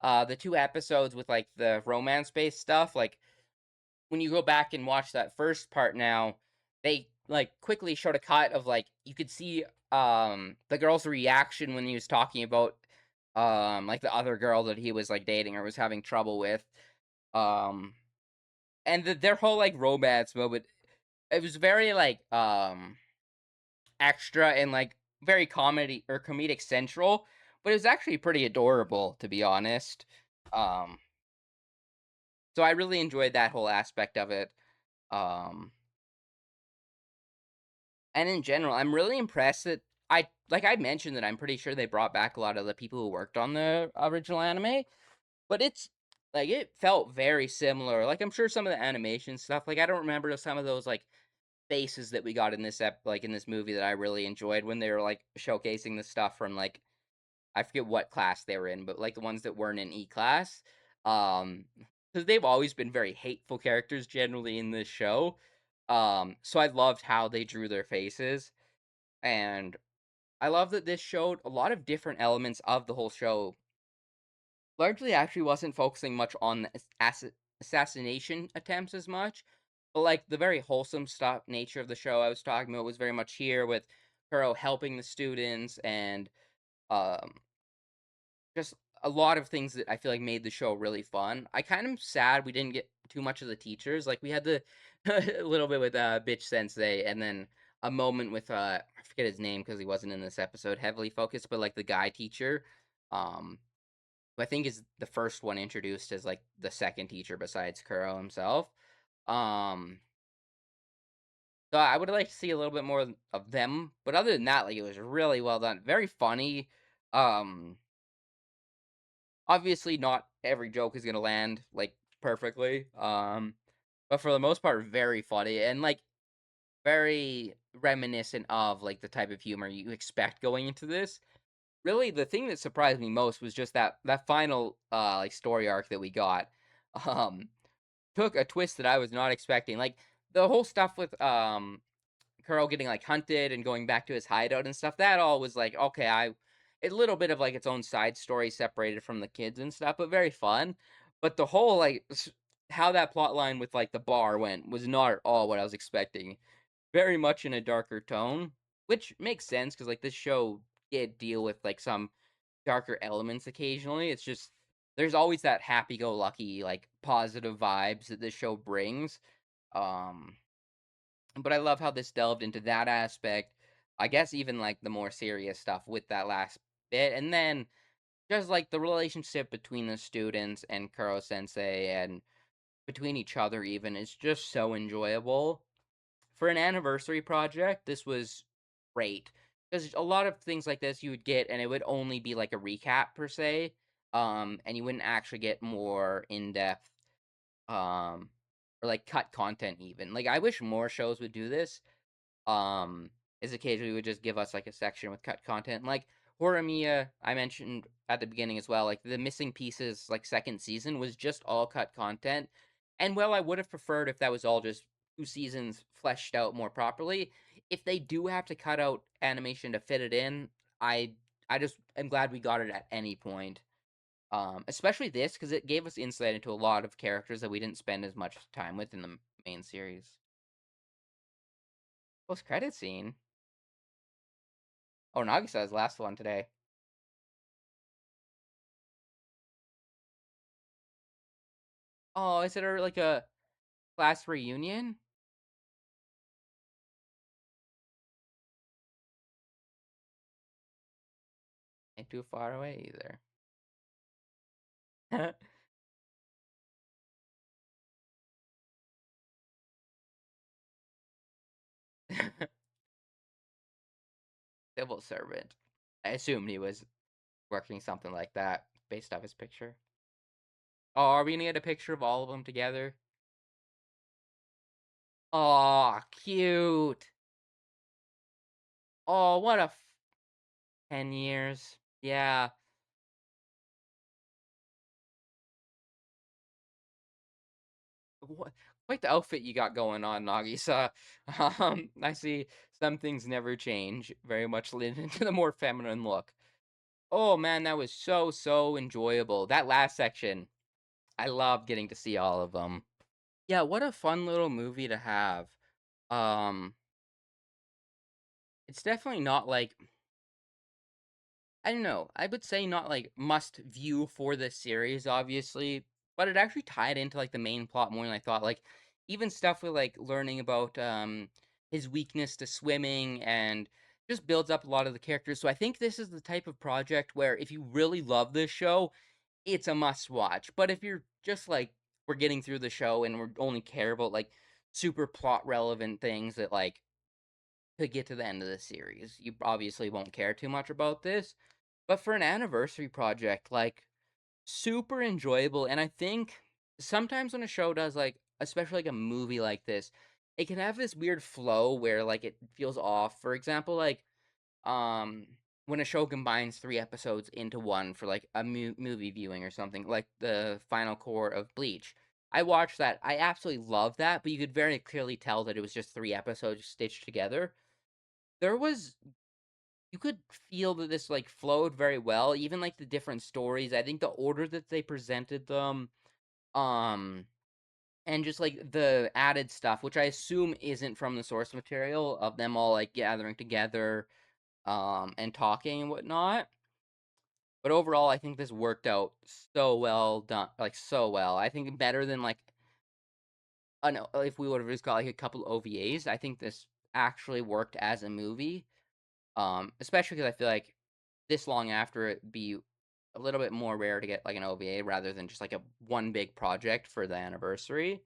the 2 episodes with, like, the romance-based stuff, like, when you go back and watch that first part now, they, like, quickly showed a cut of, like you could see, the girl's reaction when he was talking about, like, the other girl that he was, like, dating or was having trouble with, um, and their whole, like, romance moment, it was very, like, extra and, like, very comedy or comedic central, but it was actually pretty adorable, to be honest. Um, so I really enjoyed that whole aspect of it. Um, and in general, I'm really impressed that I mentioned that I'm pretty sure they brought back a lot of the people who worked on the original anime, but it felt very similar. Like, I'm sure some of the animation stuff, like, I don't remember some of those, like, faces that we got in in this movie that I really enjoyed when they were, like, showcasing the stuff from, like, I forget what class they were in, but, like, the ones that weren't in E-class, um, because 'cause they've always been very hateful characters generally in this show, so I loved how they drew their faces, and I love that this showed a lot of different elements of the whole show. Largely actually wasn't focusing much on the assassination attempts as much, but, like, the very wholesome stuff nature of the show I was talking about was very much here with Kuro helping the students and, um just a lot of things that I feel like made the show really fun. I kind of sad we didn't get too much of the teachers. Like, we had the a little bit with Bitch Sensei, and then a moment with I forget his name because he wasn't in this episode heavily focused, but like the guy teacher, um, who I think is the first one introduced as like the second teacher besides Kuro himself. Um, so I would like to see a little bit more of them, but other than that, like it was really well done, very funny. Um, Obviously, not every joke is gonna land, like, perfectly, but for the most part, very funny and, like, very reminiscent of, like, the type of humor you expect going into this. Really, the thing that surprised me most was just that final, like, story arc that we got, um, took a twist that I was not expecting, like, the whole stuff with, Kuro getting, like, hunted and going back to his hideout and stuff, that all was like, okay, a little bit of, like, its own side story separated from the kids and stuff, but very fun. But the whole, like, how that plot line with like the bar went was not at all what I was expecting. Very much in a darker tone, which makes sense because like this show did deal with like some darker elements occasionally. It's just there's always that happy-go-lucky, like positive vibes that this show brings. Um, but I love how this delved into that aspect. I guess even like the more serious stuff with that last bit, and then just like the relationship between the students and Kuro-sensei and between each other even is just so enjoyable. For an anniversary project, this was great because a lot of things like this you would get, and it would only be like a recap per se, and you wouldn't actually get more in depth, um, or like cut content even. Like I wish more shows would do this, um, is occasionally would just give us like a section with cut content. Like Horimiya, I mentioned at the beginning as well, like the missing pieces, like second season was just all cut content. And well, I would have preferred if that was all just two seasons fleshed out more properly. If they do have to cut out animation to fit it in, I I just am glad we got it at any point. Especially this because it gave us insight into a lot of characters that we didn't spend as much time with in the main series. Post credit scene. Oh, Nagisa's last one today. Oh, is it like a class reunion? Ain't too far away either. Civil servant. I assumed he was working something like that based off his picture. Oh, are we gonna get a picture of all of them together? Oh, cute. Oh, what a 10 years. Yeah. What, quite the outfit you got going on, Nagisa. I see some things never change. Very much lean into the more feminine look. Oh man, that was so, so enjoyable. That last section, I loved getting to see all of them. Yeah, what a fun little movie to have. Um, it's definitely not like I don't know. I would say not like must view for this series, obviously, but it actually tied into like the main plot more than I thought. Like even stuff with like learning about his weakness to swimming and just builds up a lot of the characters. So I think this is the type of project where if you really love this show, it's a must watch. But if you're just like we're getting through the show and we're only care about like super plot relevant things that like could get to the end of the series, you obviously won't care too much about this. But for an anniversary project, like super enjoyable. And I think sometimes when a show does like especially like a movie like this, it can have this weird flow where like it feels off. For example, like um when a show combines three episodes into one for like a movie viewing or something like the final core of Bleach. I watched that. I absolutely love that, but you could very clearly tell that it was just three episodes stitched together. There was you could feel that this like flowed very well, even like the different stories. I think the order that they presented them, um and just like the added stuff, which I assume isn't from the source material of them all like gathering together and talking and whatnot. But overall, I think this worked out so well done, like so well. I think better than like I know if we would have just got like a couple OVAs. I think this actually worked as a movie. Especially because I feel like this long after it be a little bit more rare to get like an OVA rather than just like a one big project for the anniversary.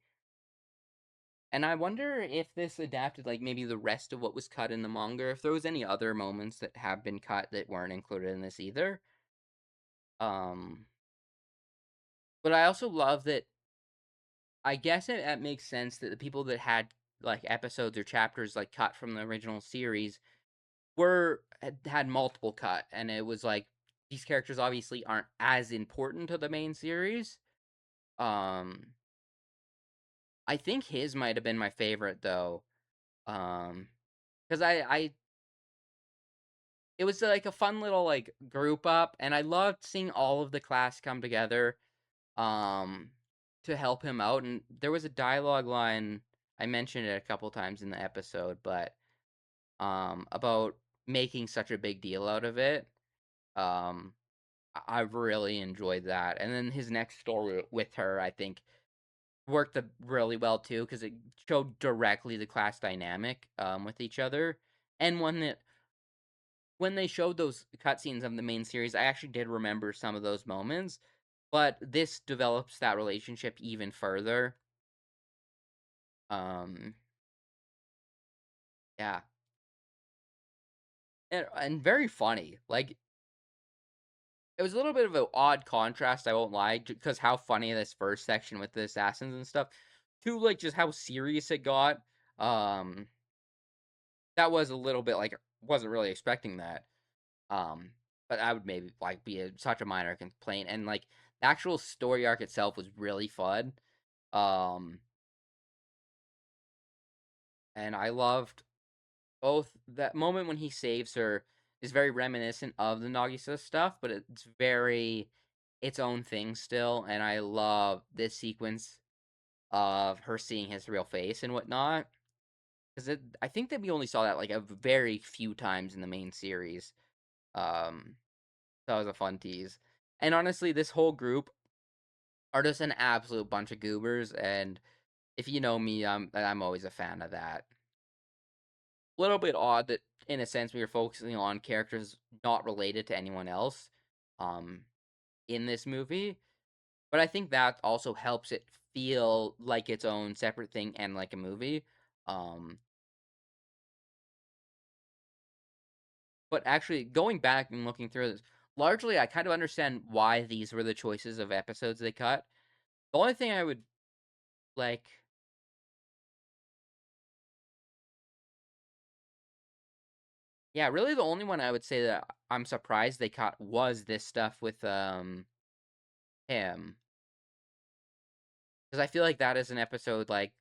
And I wonder if this adapted like maybe the rest of what was cut in the manga, if there was any other moments that have been cut that weren't included in this either. Um, but I also love that I guess it makes sense that the people that had like episodes or chapters like cut from the original series had multiple cut, and it was like these characters obviously aren't as important to the main series. Um, I think his might have been my favorite though. Because I it was like a fun little like group up, and I loved seeing all of the class come together. Um, to help him out, and there was a dialogue line, I mentioned it a couple times in the episode, but, about making such a big deal out of it. Um, I really enjoyed that, and then his next story with her, I think, worked really well too because it showed directly the class dynamic, with each other, and one that when they showed those cutscenes of the main series, I actually did remember some of those moments, but this develops that relationship even further. Um, yeah, and very funny. Like, it was a little bit of an odd contrast, I won't lie, because how funny this first section with the assassins and stuff, to like just how serious it got. Um, that was a little bit like wasn't really expecting that. Um, but I would maybe like be such a minor complaint, and like the actual story arc itself was really fun. Um, and I loved both that moment when he saves her is very reminiscent of the Nagisa stuff, but it's very its own thing still. And I love this sequence of her seeing his real face and whatnot. Because I think that we only saw that like a very few times in the main series. Um, that was a fun tease. And honestly, this whole group are just an absolute bunch of goobers. And if you know me, I'm always a fan of that. A little bit odd that in a sense we were focusing on characters not related to anyone else um in this movie, but I think that also helps it feel like its own separate thing and like a movie. um but actually going back and looking through this, largely I kind of understand why these were the choices of episodes they cut. The only thing I would like, yeah, really the only one I would say that I'm surprised they cut was this stuff with him, because I feel like that is an episode like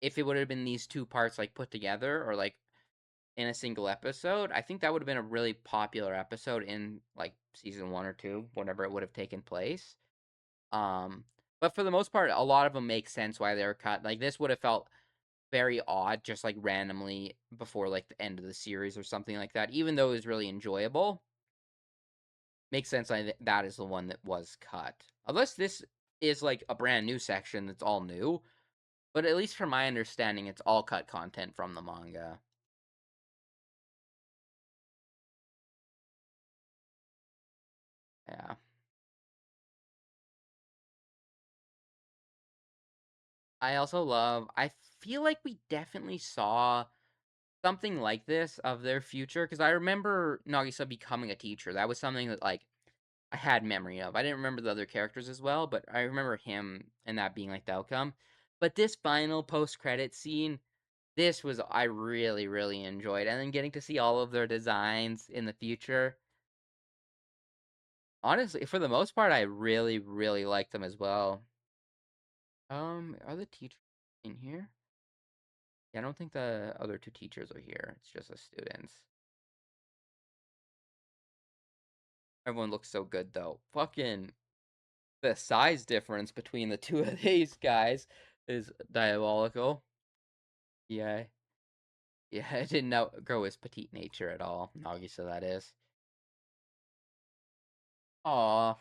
if it would have been these two parts like put together or like in a single episode, I think that would have been a really popular episode in like season 1 or 2, whenever it would have taken place. Um, but for the most part, a lot of them make sense why they were cut. Like this would have felt very odd, just like randomly before like the end of the series or something like that. Even though it was really enjoyable, makes sense. That is the one that was cut. Unless this is like a brand new section that's all new, but at least from my understanding, it's all cut content from the manga. Yeah. I feel like we definitely saw something like this of their future because I remember Nagisa becoming a teacher. That was something that like I had memory of. I didn't remember the other characters as well, but I remember him and that being like the outcome. But this final post credit scene, this was I really really enjoyed, and then getting to see all of their designs in the future. Honestly, for the most part, I really really liked them as well. Are the teachers in here? Yeah, I don't think the other two teachers are here. It's just the students. Everyone looks so good though. Fucking the size difference between the two of these guys is diabolical. Yeah. Yeah, I didn't outgrow his petite nature at all. Nagisa, that is. Aw.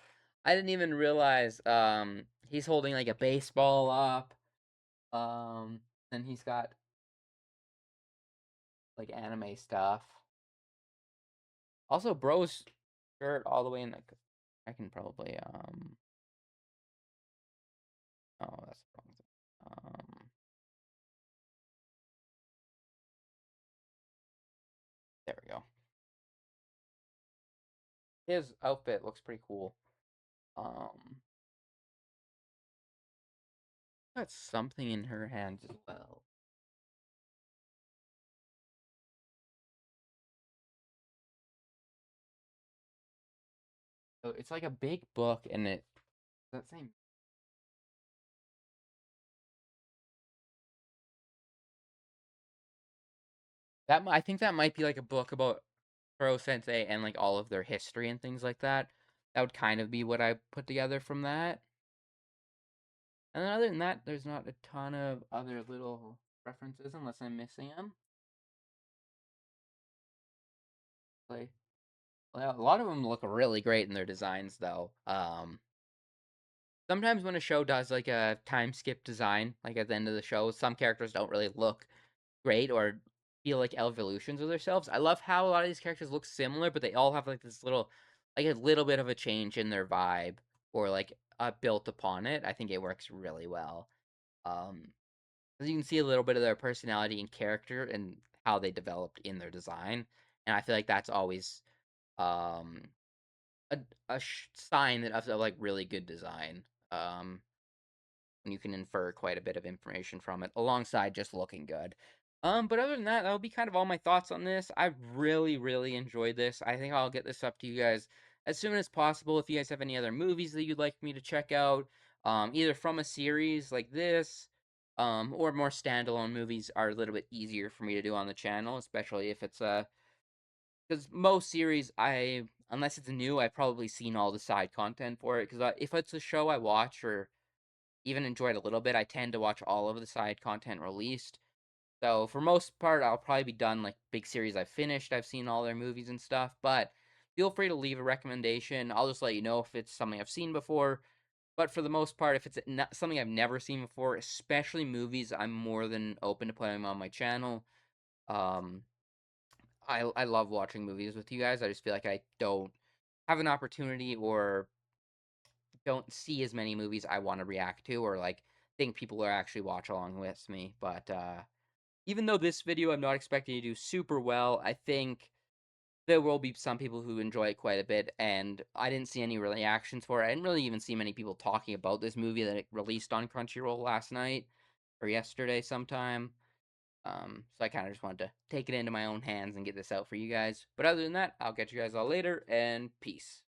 I didn't even realize he's holding like a baseball up. Um and he's got like anime stuff. Also bro's shirt all the way in the I can probably oh that's the wrong thing. There we go. His outfit looks pretty cool. Um, got something in her hands as well. So it's like a big book, and that same I think that might be like a book about Koro-sensei and like all of their history and things like that. That would kind of be what I put together from that. And then other than that, there's not a ton of other little references unless I'm missing them. Like, well, a lot of them look really great in their designs, though. Sometimes when a show does like a time skip design, like at the end of the show, some characters don't really look great or feel like evolutions of themselves. I love how a lot of these characters look similar, but they all have like this little, like a little bit of a change in their vibe or like built upon it. I think it works really well. Um, 'Cause you can see a little bit of their personality and character and how they developed in their design, and I feel like that's always um a sign that of like really good design. Um, and you can infer quite a bit of information from it alongside just looking good. But other than that, that'll be kind of all my thoughts on this. I really, really enjoyed this. I think I'll get this up to you guys as soon as possible. If you guys have any other movies that you'd like me to check out, either from a series like this, or more standalone movies are a little bit easier for me to do on the channel, especially if it's a because most series unless it's new, I've probably seen all the side content for it. Because if it's a show I watch or even enjoyed a little bit, I tend to watch all of the side content released. So for most part, I'll probably be done like big series I've finished. I've seen all their movies and stuff, but feel free to leave a recommendation. I'll just let you know if it's something I've seen before. But for the most part, if it's not something I've never seen before, especially movies, I'm more than open to putting them on my channel. Um, I love watching movies with you guys. I just feel like I don't have an opportunity or don't see as many movies I want to react to or like think people are actually watch along with me. But even though this video I'm not expecting to do super well, I think there will be some people who enjoy it quite a bit, and I didn't see any reactions for it. I didn't really even see many people talking about this movie that it released on Crunchyroll last night or yesterday sometime. So I kind of just wanted to take it into my own hands and get this out for you guys. But other than that, I'll catch you guys all later, and peace.